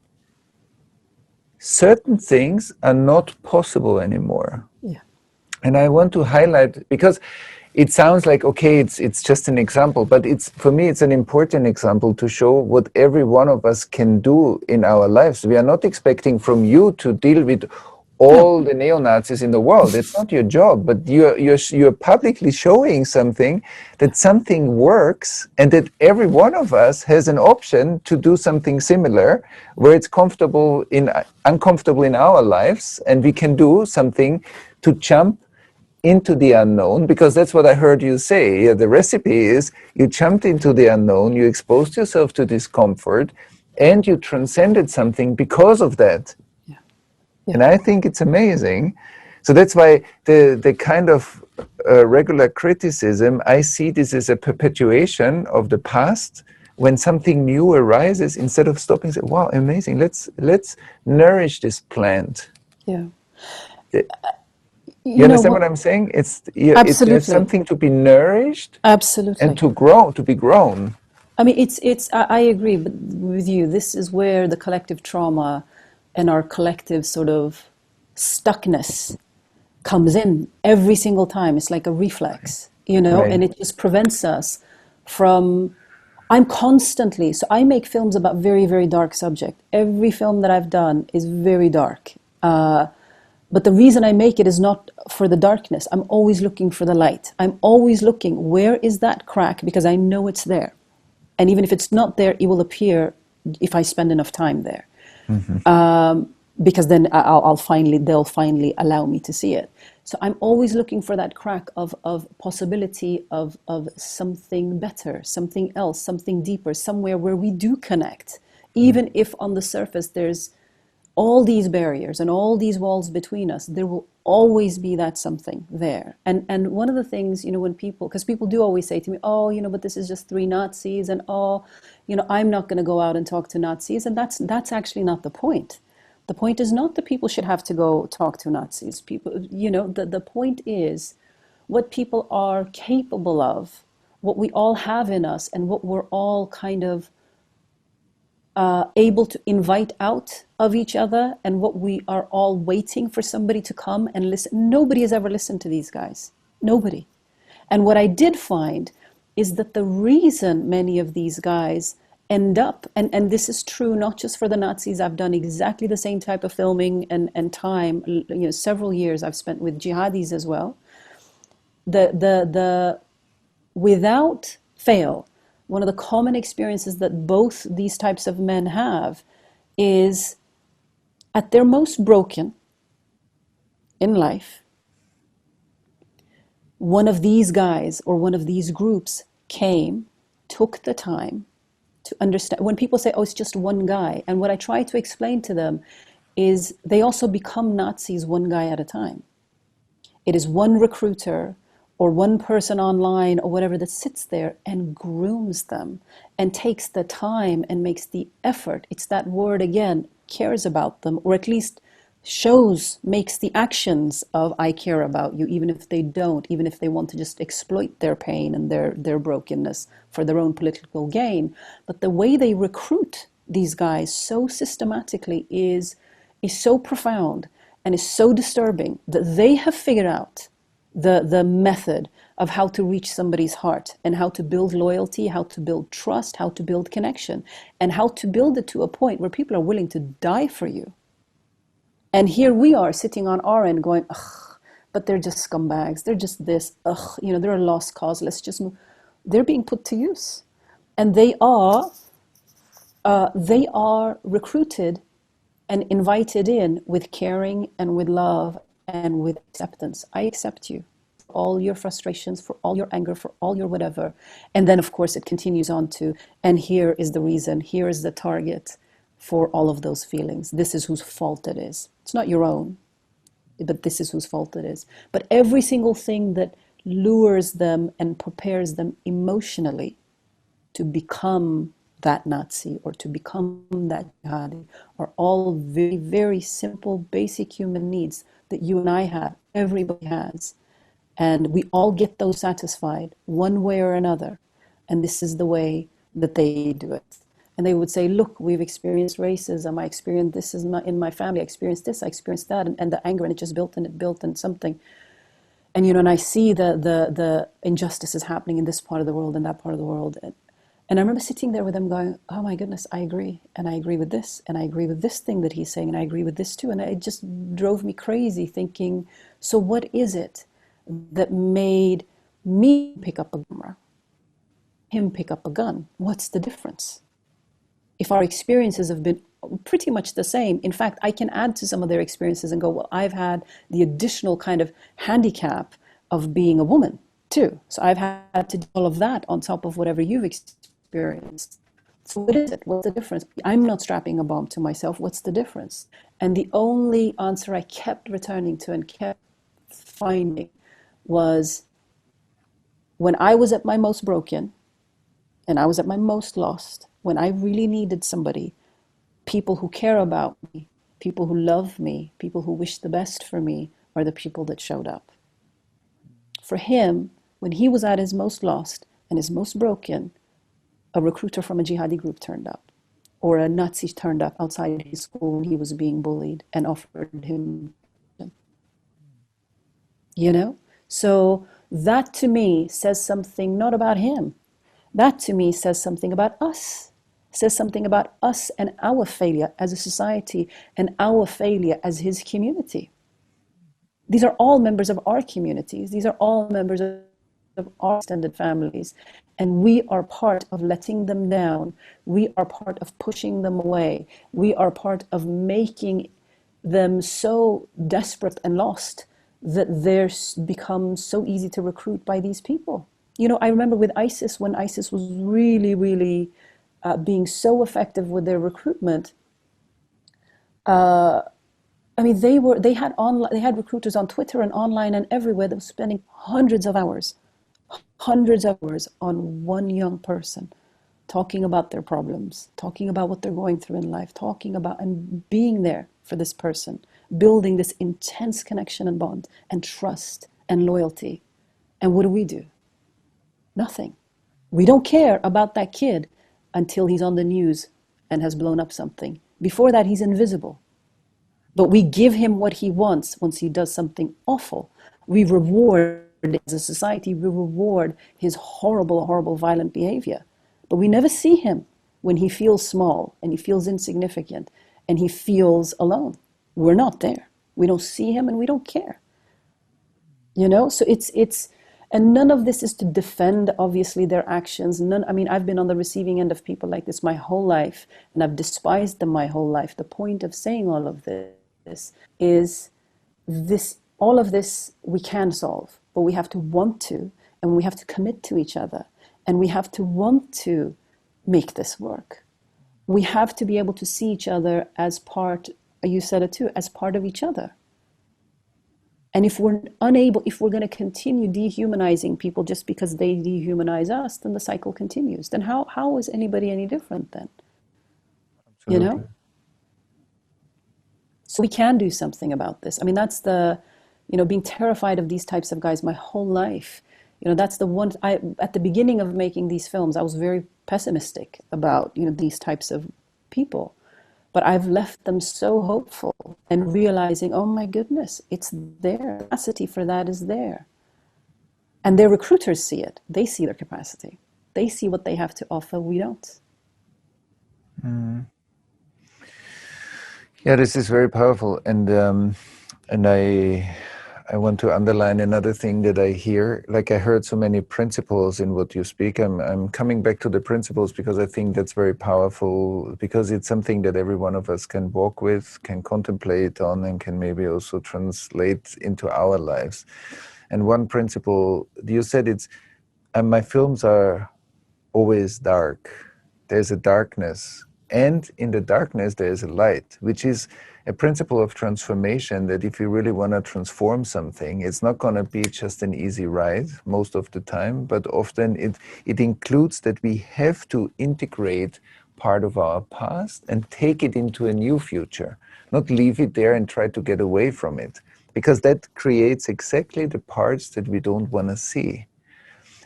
certain things are not possible anymore. Yeah. And I want to highlight, because it sounds like, okay, it's just an example, but for me, it's an important example to show what every one of us can do in our lives. We are not expecting from you to deal with all the neo-Nazis in the world. It's not your job, but you're publicly showing something, that something works, and that every one of us has an option to do something similar, where it's uncomfortable in our lives, and we can do something to jump into the unknown, because that's what I heard you say. Yeah, the recipe is you jumped into the unknown, you exposed yourself to discomfort, and you transcended something because of that. Yeah. And I think it's amazing. So that's why the kind of regular criticism, I see this as a perpetuation of the past. When something new arises, instead of stopping, say, wow, amazing, let's nourish this plant. Yeah. You understand what I'm saying? There's something to be nourished. Absolutely. And to be grown. I mean, I agree with you. This is where the collective trauma and our collective sort of stuckness comes in every single time. It's like a reflex, you know, right. And it just prevents us from, so I make films about very, very dark subject. Every film that I've done is very dark. But the reason I make it is not for the darkness. I'm always looking for the light. I'm always looking, where is that crack? Because I know it's there. And even if it's not there, it will appear if I spend enough time there. Mm-hmm. Because then they'll finally allow me to see it. So I'm always looking for that crack of possibility of something better, something else, something deeper, somewhere where we do connect. Even if on the surface there's all these barriers and all these walls between us, there will always be that something there. And one of the things, you know, when because people do always say to me, oh, you know, but this is just 3 Nazis, and oh, you know, I'm not going to go out and talk to Nazis. And that's actually not the point. The point is not that people should have to go talk to Nazis. People, you know, the point is what people are capable of, what we all have in us, and what we're all kind of able to invite out of each other, and what we are all waiting for somebody to come and listen. Nobody has ever listened to these guys. Nobody. And what I did find is that the reason many of these guys end up, and this is true not just for the Nazis, I've done exactly the same type of filming and time, you know, several years I've spent with jihadis as well. The without fail, one of the common experiences that both these types of men have is at their most broken in life, one of these guys or one of these groups came, took the time to understand. When people say, oh, it's just one guy, and what I try to explain to them is they also become Nazis one guy at a time. It is one recruiter or one person online or whatever that sits there and grooms them and takes the time and makes the effort. It's that word again, cares about them, or at least makes the actions of I care about you, even if they don't, even if they want to just exploit their pain and their brokenness for their own political gain. But the way they recruit these guys so systematically is so profound and is so disturbing that they have figured out the method of how to reach somebody's heart and how to build loyalty, how to build trust, how to build connection, and how to build it to a point where people are willing to die for you. And here we are sitting on our end going, ugh, but they're just scumbags. They're just this, ugh, they're a lost cause. Let's just move. They're being put to use. And they are recruited and invited in with caring and with love and with acceptance. I accept you for all your frustrations, for all your anger, for all your whatever. And then, of course, it continues on to, and here is the reason, here is the target for all of those feelings. This is whose fault it is. It's not your own, but this is whose fault it is. But every single thing that lures them and prepares them emotionally to become that Nazi or to become that jihadi are all very, very simple, basic human needs that you and I have, everybody has. And we all get those satisfied one way or another. And this is the way that they do it. And they would say, look, we've experienced racism. I experienced this in my family. I experienced this, I experienced that. And the anger, and it just built and something. And, and I see the injustices happening in this part of the world and that part of the world. And I remember sitting there with them going, oh my goodness, I agree. And I agree with this. And I agree with this thing that he's saying. And I agree with this too. And it just drove me crazy thinking, so what is it that made me pick up a camera, him pick up a gun? What's the difference? If our experiences have been pretty much the same, in fact, I can add to some of their experiences and go, well, I've had the additional kind of handicap of being a woman too. So I've had to do all of that on top of whatever you've experienced. So what is it? What's the difference? I'm not strapping a bomb to myself. What's the difference? And the only answer I kept returning to and kept finding was, when I was at my most broken and I was at my most lost, when I really needed somebody, people who care about me, people who love me, people who wish the best for me, are the people that showed up. For him, when he was at his most lost and his most broken, a recruiter from a jihadi group turned up, or a Nazi turned up outside his school when he was being bullied and offered him, So that to me says something not about him. That to me says something about us. Says something about us and our failure as a society and our failure as his community. These are all members of our communities. These are all members of our extended families. And we are part of letting them down. We are part of pushing them away. We are part of making them so desperate and lost that they're become so easy to recruit by these people. I remember with ISIS, when ISIS was really, really being so effective with their recruitment. They had recruiters on Twitter and online and everywhere that were spending hundreds of hours on one young person, talking about their problems, talking about what they're going through in life, talking about and being there for this person, building this intense connection and bond and trust and loyalty. And what do? Nothing. We don't care about that kid until he's on the news and has blown up something. Before that, he's invisible. But we give him what he wants once he does something awful. We reward, as a society, we reward his horrible, horrible, violent behavior. But we never see him when he feels small and he feels insignificant and he feels alone. We're not there. We don't see him and we don't care. So it's And none of this is to defend, obviously, their actions. I mean, I've been on the receiving end of people like this my whole life, and I've despised them my whole life. The point of saying all of this is all of this we can solve, but we have to want to, and we have to commit to each other, and we have to want to make this work. We have to be able to see each other as part, you said it too, as part of each other. And if we're going to continue dehumanizing people just because they dehumanize us, then the cycle continues. Then how is anybody any different then? Absolutely. You know? So we can do something about this. I mean, that's being terrified of these types of guys my whole life. That's the one, at the beginning of making these films, I was very pessimistic about, these types of people. But I've left them so hopeful and realizing, oh my goodness, it's there. Capacity for that is there. And their recruiters see it. They see their capacity. They see what they have to offer. We don't. Mm. Yeah, this is very powerful. And I want to underline another thing that I hear. Like, I heard so many principles in what you speak. I'm coming back to the principles because I think that's very powerful, because it's something that every one of us can walk with, can contemplate on, and can maybe also translate into our lives. And one principle, you said my films are always dark. There's a darkness. And in the darkness, there's a light, which is a principle of transformation, that if you really want to transform something, it's not going to be just an easy ride most of the time, but often it includes that we have to integrate part of our past and take it into a new future, not leave it there and try to get away from it, because that creates exactly the parts that we don't want to see.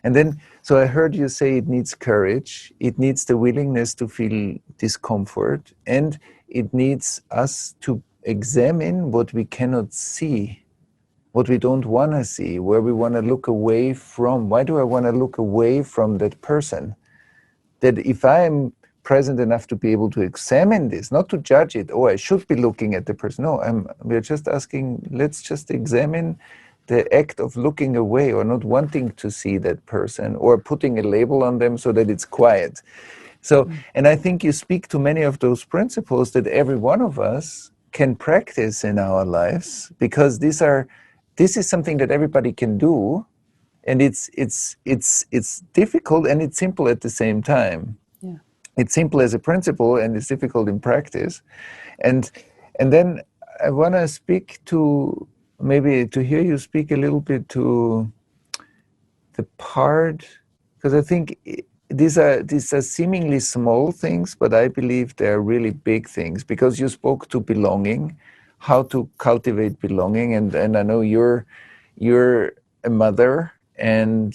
And then, so I heard you say it needs courage, it needs the willingness to feel discomfort, and it needs us to examine what we cannot see, what we don't want to see, where we want to look away from. Why do I want to look away from that person? That if I am present enough to be able to examine this, not to judge it, I should be looking at the person. No, we're just asking, let's just examine the act of looking away or not wanting to see that person, or putting a label on them so that it's quiet. So, and I think you speak to many of those principles that every one of us can practice in our lives, because this is something that everybody can do, and it's difficult and it's simple at the same time. Yeah. It's simple as a principle and it's difficult in practice. And then I want to speak to, maybe to hear you speak a little bit to the part, because I think these are seemingly small things, but I believe they're really big things, because you spoke to belonging, how to cultivate belonging, and I know you're a mother, and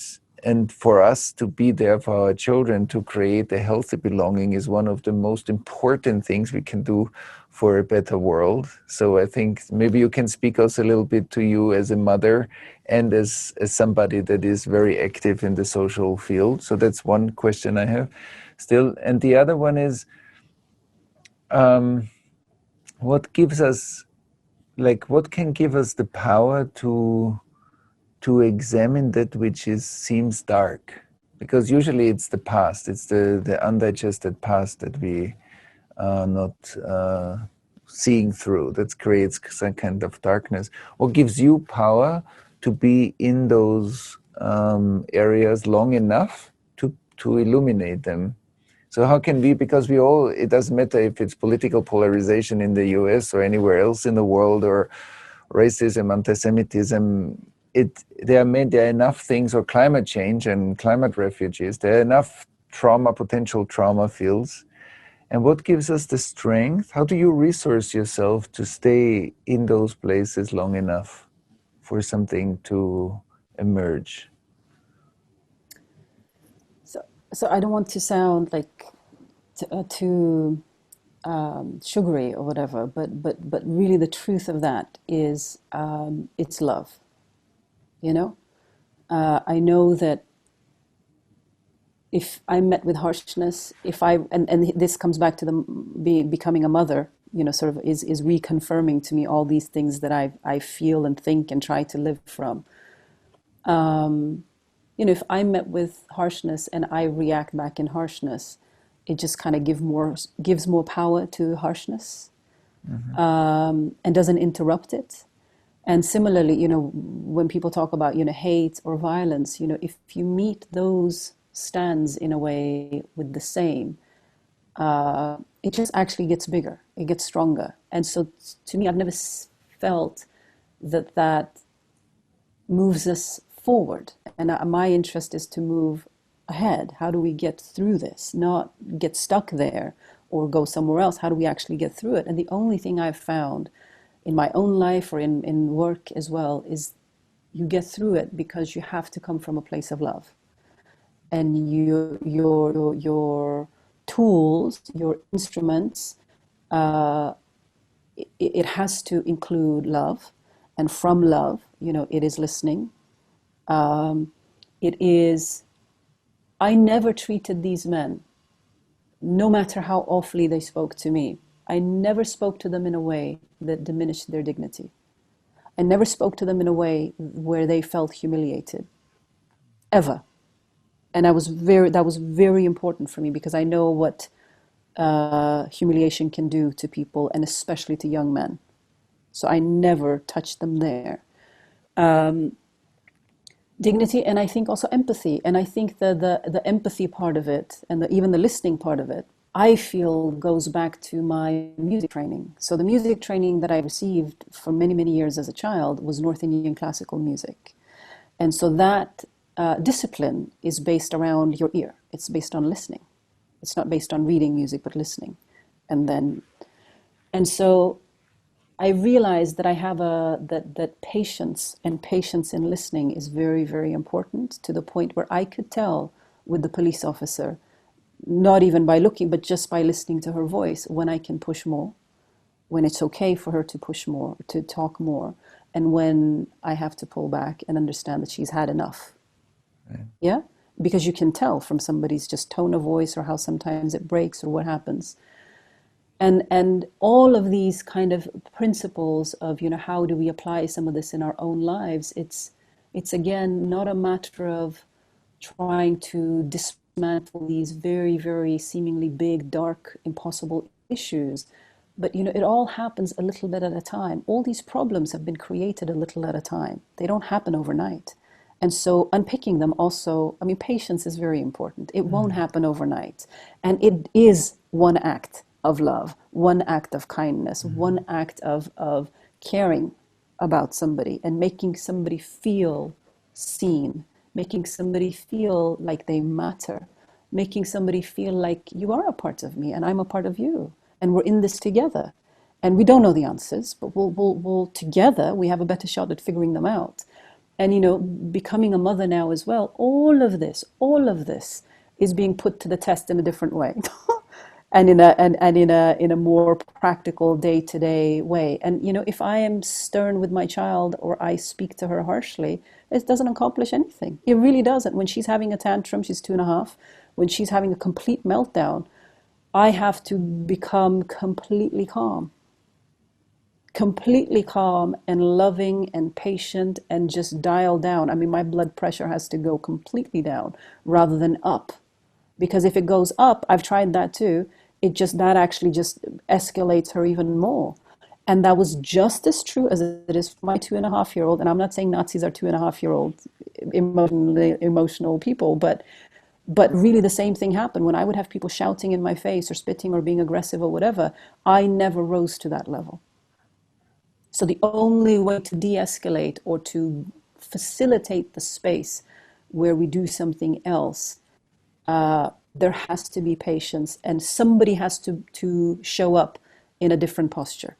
for us to be there for our children, to create a healthy belonging, is one of the most important things we can do for a better world. So I think maybe you can speak us a little bit to you as a mother and as somebody that is very active in the social field. So that's one question I have still. And the other one is, what can give us the power to examine that which seems dark? Because usually it's the past, it's the undigested past that we are not seeing through, that creates some kind of darkness. What gives you power to be in those areas long enough to illuminate them? So how can we, because it doesn't matter if it's political polarization in the US or anywhere else in the world, or racism, anti-Semitism, there are enough things, or climate change and climate refugees, there are enough potential trauma fields. And what gives us the strength? How do you resource yourself to stay in those places long enough for something to emerge? So I don't want to sound like too sugary or whatever, but really the truth of that is it's love. I know that if I'm met with harshness, and this comes back to becoming a mother, sort of is reconfirming to me all these things that I feel and think and try to live from. if I'm met with harshness and I react back in harshness, it just kind of gives more power to harshness, and doesn't interrupt it. And similarly, when people talk about, hate or violence, if you meet those stands in a way with the same, it just actually gets bigger, it gets stronger. And so to me, I've never felt that moves us forward. And my interest is to move ahead. How do we get through this? Not get stuck there or go somewhere else. How do we actually get through it? And the only thing I've found in my own life or in work as well is you get through it because you have to come from a place of love. And your tools, your instruments, it has to include love. And from love, it is listening. It is, I never treated these men, no matter how awfully they spoke to me, I never spoke to them in a way that diminished their dignity. I never spoke to them in a way where they felt humiliated, ever. And that was very important for me, because I know what humiliation can do to people, and especially to young men. So I never touched them there. Dignity, and I think also empathy. And I think the empathy part of it, and even the listening part of it, I feel goes back to my music training. So the music training that I received for many, many years as a child was North Indian classical music. And so that discipline is based around your ear. It's based on listening. It's not based on reading music, but listening. And so I realized that I have that patience in listening is very, very important, to the point where I could tell with the police officer, not even by looking, but just by listening to her voice, when I can push more, when it's okay for her to push more, to talk more, and when I have to pull back and understand that she's had enough. Right. Yeah? Because you can tell from somebody's just tone of voice, or how sometimes it breaks, or what happens. And all of these kind of principles of, how do we apply some of this in our own lives? It's again, not a matter of trying to dismantle these very, very seemingly big, dark, impossible issues. But, it all happens a little bit at a time. All these problems have been created a little at a time. They don't happen overnight. And so unpicking them also, patience is very important. It won't happen overnight. And it is one act of love, one act of kindness, one act of caring about somebody, and making somebody feel seen, making somebody feel like they matter, making somebody feel like you are a part of me and I'm a part of you, and we're in this together. And we don't know the answers, but we'll together, we have a better shot at figuring them out. And becoming a mother now as well, all of this is being put to the test in a different way. And in a more practical day-to-day way. And if I am stern with my child, or I speak to her harshly, it doesn't accomplish anything. It really doesn't. When she's having a tantrum, she's 2.5. When she's having a complete meltdown, I have to become completely calm and loving and patient, and just dial down. My blood pressure has to go completely down rather than up. Because if it goes up, I've tried that too, that actually just escalates her even more. And that was just as true as it is for my 2.5-year-old. And I'm not saying Nazis are 2.5-year-old emotional people, but really the same thing happened. When I would have people shouting in my face, or spitting, or being aggressive, or whatever, I never rose to that level. So the only way to de-escalate, or to facilitate the space where we do something else, there has to be patience, and somebody has to show up in a different posture.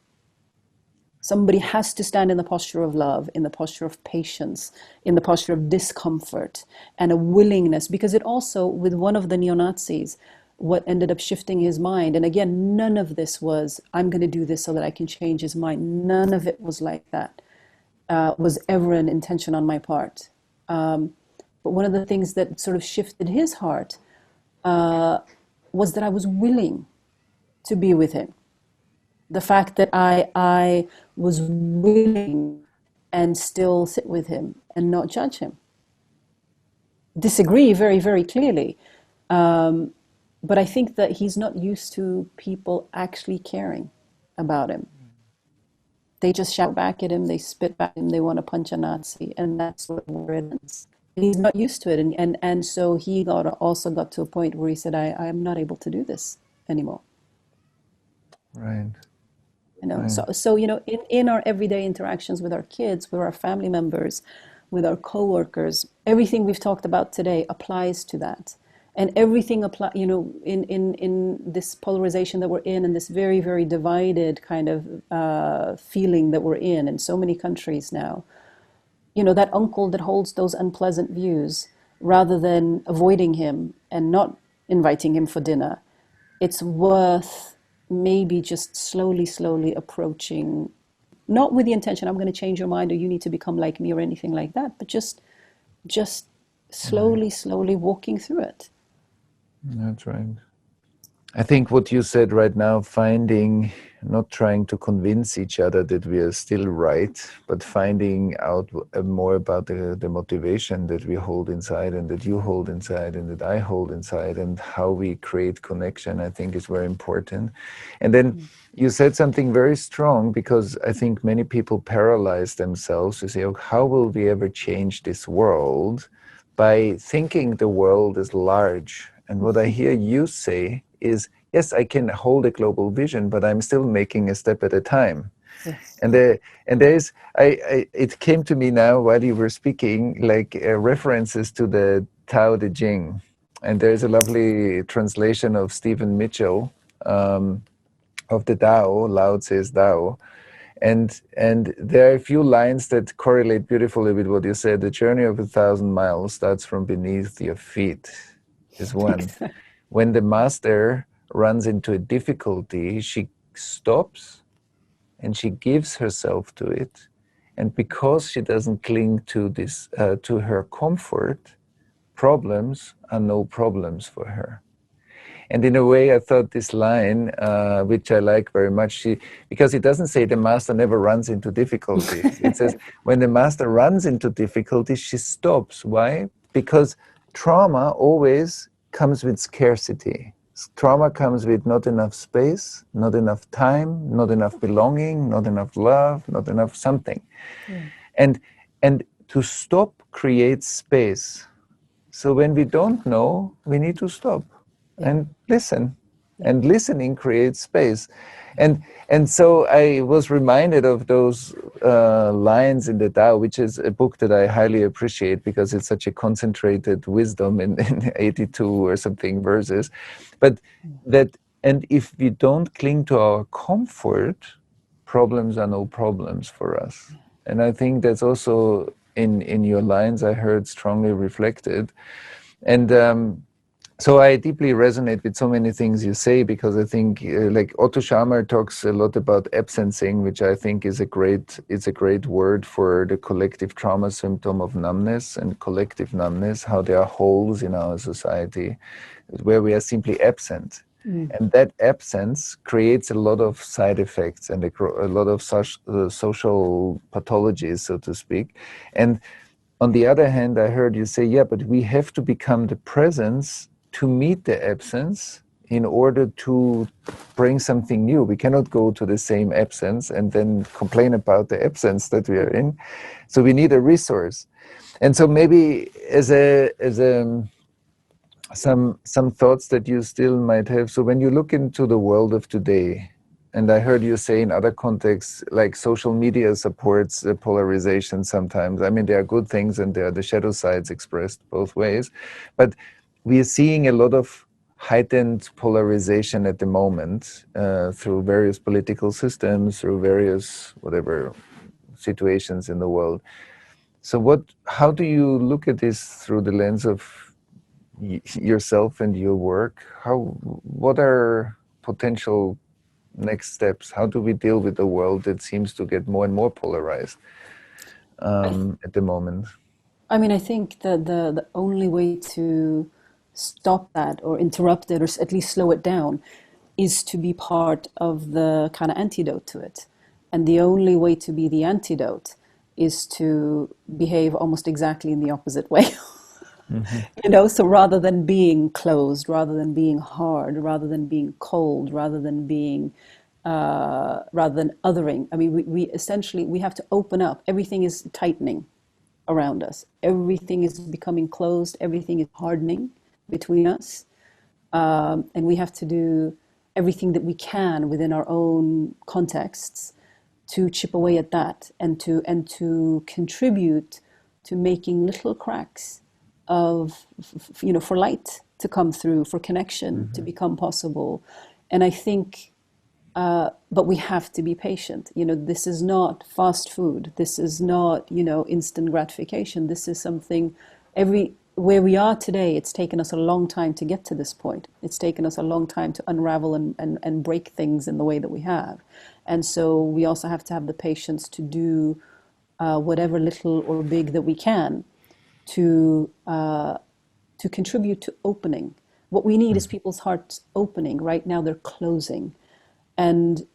Somebody has to stand in the posture of love, in the posture of patience, in the posture of discomfort, and a willingness. Because it also, with one of the neo-Nazis, what ended up shifting his mind, and again, none of this was, I'm going to do this so that I can change his mind. None of it was like that, was ever an intention on my part. But one of the things that sort of shifted his heart was that I was willing to be with him. The fact that I was willing and still sit with him and not judge him. disagree very, very clearly. But I think that he's not used to people actually caring about him. They just shout back at him, they spit back at him, they want to punch a Nazi, and that's where it ends. And he's not used to it, and so he also got to a point where he said, I'm not able to do this anymore. Right. You know, Right. so you know, in our everyday interactions with our kids, with our family members, with our coworkers, everything we've talked about today applies to that. And everything apply, you know, in this polarization that we're in, and this very, very divided kind of feeling that we're in so many countries now. You know, that uncle that holds those unpleasant views, rather than avoiding him and not inviting him for dinner, it's worth maybe just slowly approaching, not with the intention, I'm going to change your mind or you need to become like me or anything like that, but just slowly walking through it. That's right. I think what you said right now, not trying to convince each other that we are still right, but finding out more about the motivation that we hold inside and that you hold inside and that I hold inside and how we create connection, I think is very important. And then you said something very strong, because I think many people paralyze themselves to say, oh, how will we ever change this world by thinking the world is large? And what I hear you say is, yes, I can hold a global vision, but I'm still making a step at a time. Yes. And there's, it came to me now while you were speaking, like references to the Tao Te Ching. And there's a lovely translation of Stephen Mitchell of the Tao, Lao Tse's Tao. And there are a few lines that correlate beautifully with what you said. The journey of 1,000 miles starts from beneath your feet, is one. When the master runs into a difficulty, she stops and she gives herself to it. And because she doesn't cling to this, to her comfort, problems are no problems for her. And in a way, I thought this line, which I like very much, because it doesn't say the master never runs into difficulty. It says when the master runs into difficulty, she stops. Why? Because trauma always comes with scarcity. Trauma comes with not enough space, not enough time, not enough belonging, not enough love, not enough something. And to stop creates space. So when we don't know, we need to stop and listen. And listening creates space. And so I was reminded of those lines in the Tao, which is a book that I highly appreciate because it's such a concentrated wisdom in 82 or something verses. But that, and if we don't cling to our comfort, problems are no problems for us. And I think that's also in your lines I heard strongly reflected. And so I deeply resonate with so many things you say, because I think like Otto Scharmer talks a lot about absencing, which I think is a great word for the collective trauma symptom of numbness and collective numbness, how there are holes in our society where we are simply absent. And that absence creates a lot of side effects and a lot of social pathologies, so to speak. And on the other hand, I heard you say, yeah, but we have to become the presence to meet the absence in order to bring something new. We cannot go to the same absence and then complain about the absence that we are in. So we need a resource. And so maybe some thoughts that you still might have. So when you look into the world of today, and I heard you say in other contexts, like social media supports polarization sometimes. I mean, there are good things and there are the shadow sides expressed both ways. But we are seeing a lot of heightened polarization at the moment through various political systems, through various whatever situations in the world. So how do you look at this through the lens of yourself and your work? What are potential next steps? How do we deal with a world that seems to get more and more polarized at the moment? I mean, I think that the only way to stop that or interrupt it or at least slow it down is to be part of the kind of antidote to it. And the only way to be the antidote is to behave almost exactly in the opposite way. You know, so rather than being closed, rather than being hard, rather than being cold, rather than othering. I mean, we essentially, we have to open up. Everything is tightening around us. Everything is becoming closed. Everything is hardening between us. And we have to do everything that we can within our own contexts to chip away at that and to contribute to making little cracks of, you know, for light to come through, for connection to become possible. And I think, but we have to be patient. You know, this is not fast food. This is not, you know, instant gratification. This is something, where we are today, it's taken us a long time to get to this point. It's taken us a long time to unravel and break things in the way that we have. And so we also have to have the patience to do whatever little or big that we can to contribute to opening. What we need is people's hearts opening. Right now, they're closing. And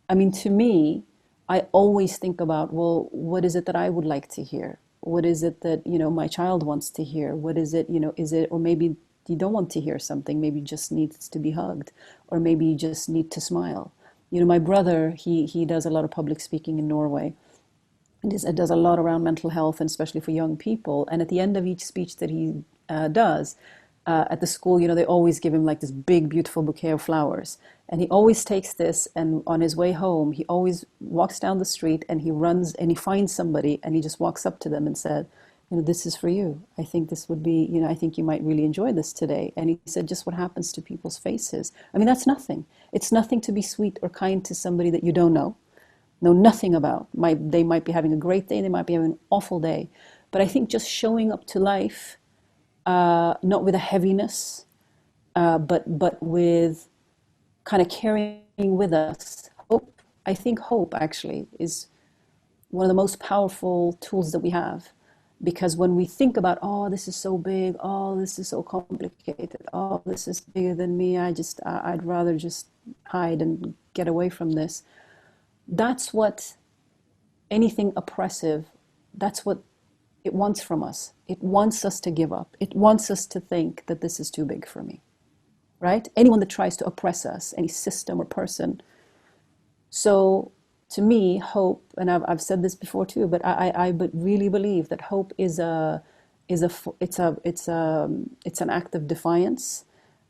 I mean, to me, I always think about, well, what is it that I would like to hear? What is it that, you know, my child wants to hear? What is it, you know, is it, or maybe you don't want to hear something, maybe you just needs to be hugged, or maybe you just need to smile. You know, my brother, he does a lot of public speaking in Norway. And it does a lot around mental health, and especially for young people. And at the end of each speech that he does, at the school, you know, they always give him like this big, beautiful bouquet of flowers. And he always takes this, and on his way home, he always walks down the street and he runs and he finds somebody and he just walks up to them and said, you know, this is for you. I think this would be, you know, I think you might really enjoy this today. And he said, just what happens to people's faces. I mean, that's nothing. It's nothing to be sweet or kind to somebody that you don't know nothing about. They might be having a great day, they might be having an awful day. But I think just showing up to life, not with a heaviness, but with kind of carrying with us hope. I think hope actually is one of the most powerful tools that we have. Because when we think about, oh, this is so big, oh, this is so complicated, oh, this is bigger than me, I'd rather just hide and get away from this. That's what anything oppressive, that's what it wants from us. It wants us to give up. It wants us to think that this is too big for me, right? Anyone that tries to oppress us, any system or person. So to me, hope, and I've said this before too, but I really believe that hope is an act of defiance.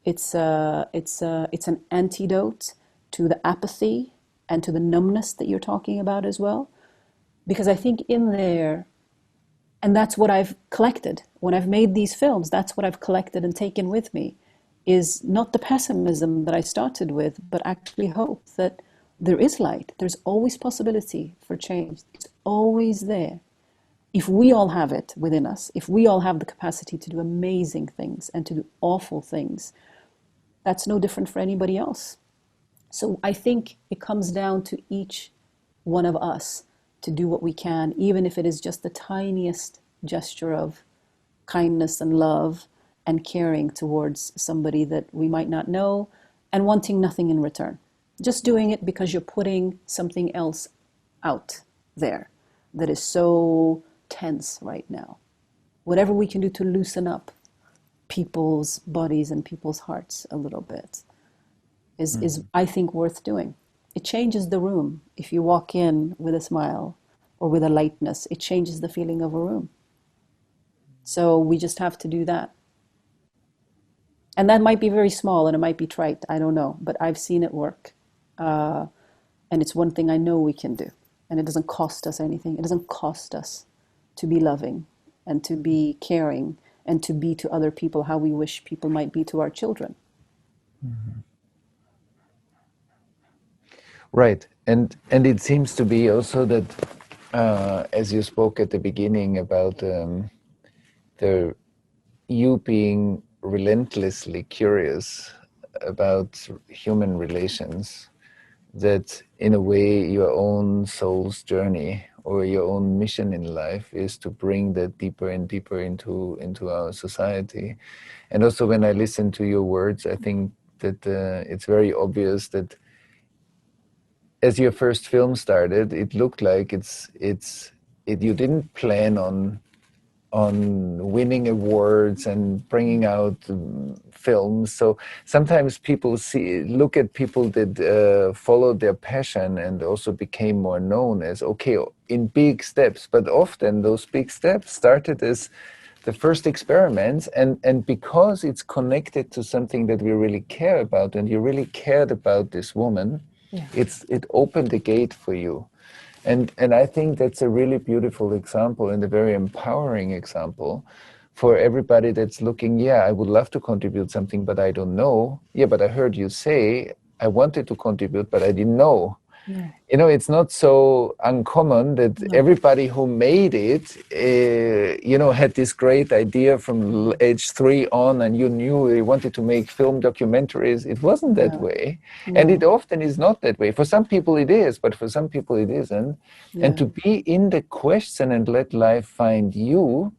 It's an antidote to the apathy and to the numbness that you're talking about as well. Because I think in there, and that's what I've collected. When I've made these films, that's what I've collected and taken with me, is not the pessimism that I started with, but actually hope that there is light. There's always possibility for change. It's always there. If we all have it within us, if we all have the capacity to do amazing things and to do awful things, that's no different for anybody else. So I think it comes down to each one of us to do what we can, even if it is just the tiniest gesture of kindness and love and caring towards somebody that we might not know and wanting nothing in return. Just doing it because you're putting something else out there that is so tense right now. Whatever we can do to loosen up people's bodies and people's hearts a little bit is I think worth doing. It changes the room. If you walk in with a smile or with a lightness, it changes the feeling of a room. So we just have to do that. And that might be very small and it might be trite, I don't know, but I've seen it work. And it's one thing I know we can do. And it doesn't cost us anything. It doesn't cost us to be loving and to be caring and to be to other people how we wish people might be to our children. Mm-hmm. Right. And it seems to be also that, as you spoke at the beginning about you being relentlessly curious about human relations, that in a way your own soul's journey or your own mission in life is to bring that deeper and deeper into our society. And also when I listen to your words, I think that it's very obvious that as your first film started, it looked like you didn't plan on on winning awards and bringing out films. So sometimes people look at people that followed their passion and also became more known as, okay, in big steps. But often those big steps started as the first experiments, and because it's connected to something that we really care about, and you really cared about this woman, it opened the gate for you. And I think that's a really beautiful example and a very empowering example for everybody that's looking, I would love to contribute something, but I don't know. But I heard you say, I wanted to contribute, but I didn't know. Yeah. It's not so uncommon that everybody who made it, had this great idea from age 3 on, and you knew you wanted to make film documentaries. It wasn't that way. No. And it often is not that way. For some people it is, but for some people it isn't. Yeah. And to be in the question and let life find you,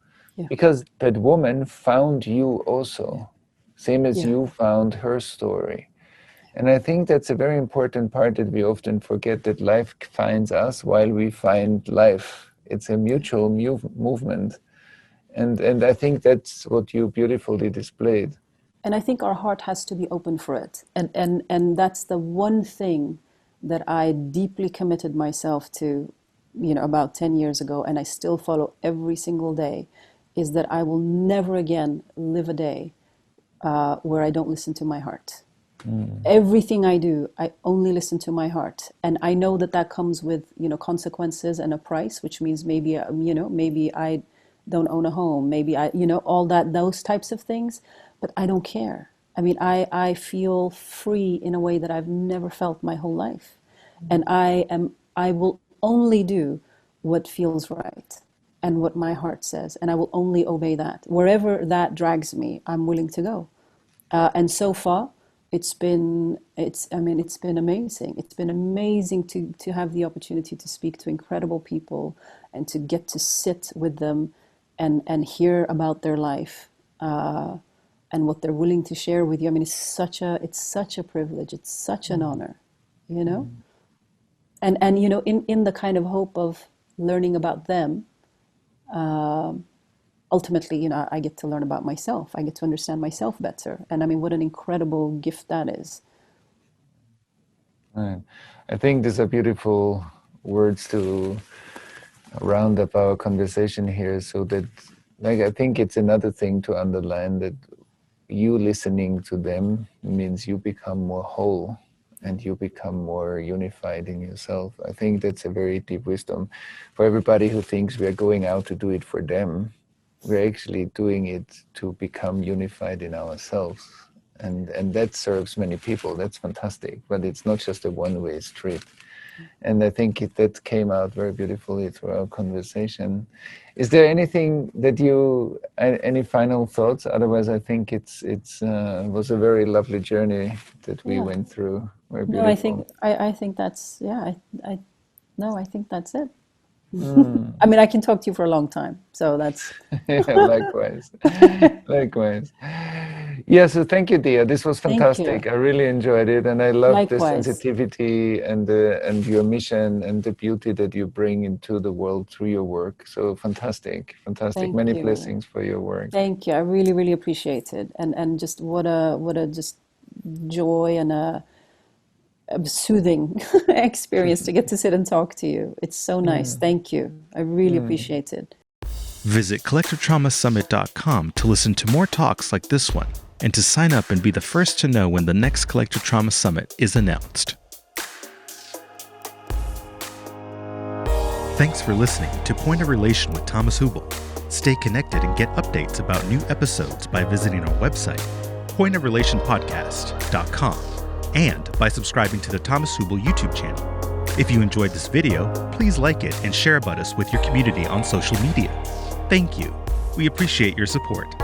because that woman found you also, same as you found her story. And I think that's a very important part that we often forget, that life finds us while we find life. It's a mutual movement. And I think that's what you beautifully displayed. And I think our heart has to be open for it. And that's the one thing that I deeply committed myself to, about 10 years ago, and I still follow every single day, is that I will never again live a day where I don't listen to my heart. Everything I do, I only listen to my heart, and I know that comes with consequences and a price, which means maybe maybe I don't own a home, maybe I all those types of things, but I don't care. I mean, I feel free in a way that I've never felt my whole life, and I will only do what feels right and what my heart says, and I will only obey that. Wherever that drags me, I'm willing to go, and so far. It's been amazing. It's been amazing to have the opportunity to speak to incredible people and to get to sit with them and hear about their life and what they're willing to share with you. I mean, it's such a privilege. It's such an honor, and in the kind of hope of learning about them. Ultimately, I get to learn about myself. I get to understand myself better. And I mean, what an incredible gift that is. Right. I think these are beautiful words to round up our conversation here, so that, I think it's another thing to underline, that you listening to them means you become more whole and you become more unified in yourself. I think that's a very deep wisdom for everybody who thinks we are going out to do it for them. We're actually doing it to become unified in ourselves. And that serves many people. That's fantastic. But it's not just a one-way street. And I think that came out very beautifully through our conversation. Is there anything that any final thoughts? Otherwise, I think it was a very lovely journey that we went through. Very beautiful. No, I think that's, I think that's it. I mean, I can talk to you for a long time, so that's... Likewise. Yeah, so thank you, Deeyah. This was fantastic. I really enjoyed it, and I love the sensitivity and your mission and the beauty that you bring into the world through your work. So fantastic. Many blessings for your work. Thank you. I really, really appreciate it, and just what a just joy and a soothing experience to get to sit and talk to you. It's so nice. Thank you. I really appreciate it. Visit CollectorTraumaSummit.com to listen to more talks like this one and to sign up and be the first to know when the next Collector Trauma Summit is announced. Thanks for listening to Point of Relation with Thomas Hübl. Stay connected and get updates about new episodes by visiting our website, pointofrelationpodcast.com, and by subscribing to the Thomas Hübl YouTube channel. If you enjoyed this video, please like it and share about us with your community on social media. Thank you. We appreciate your support.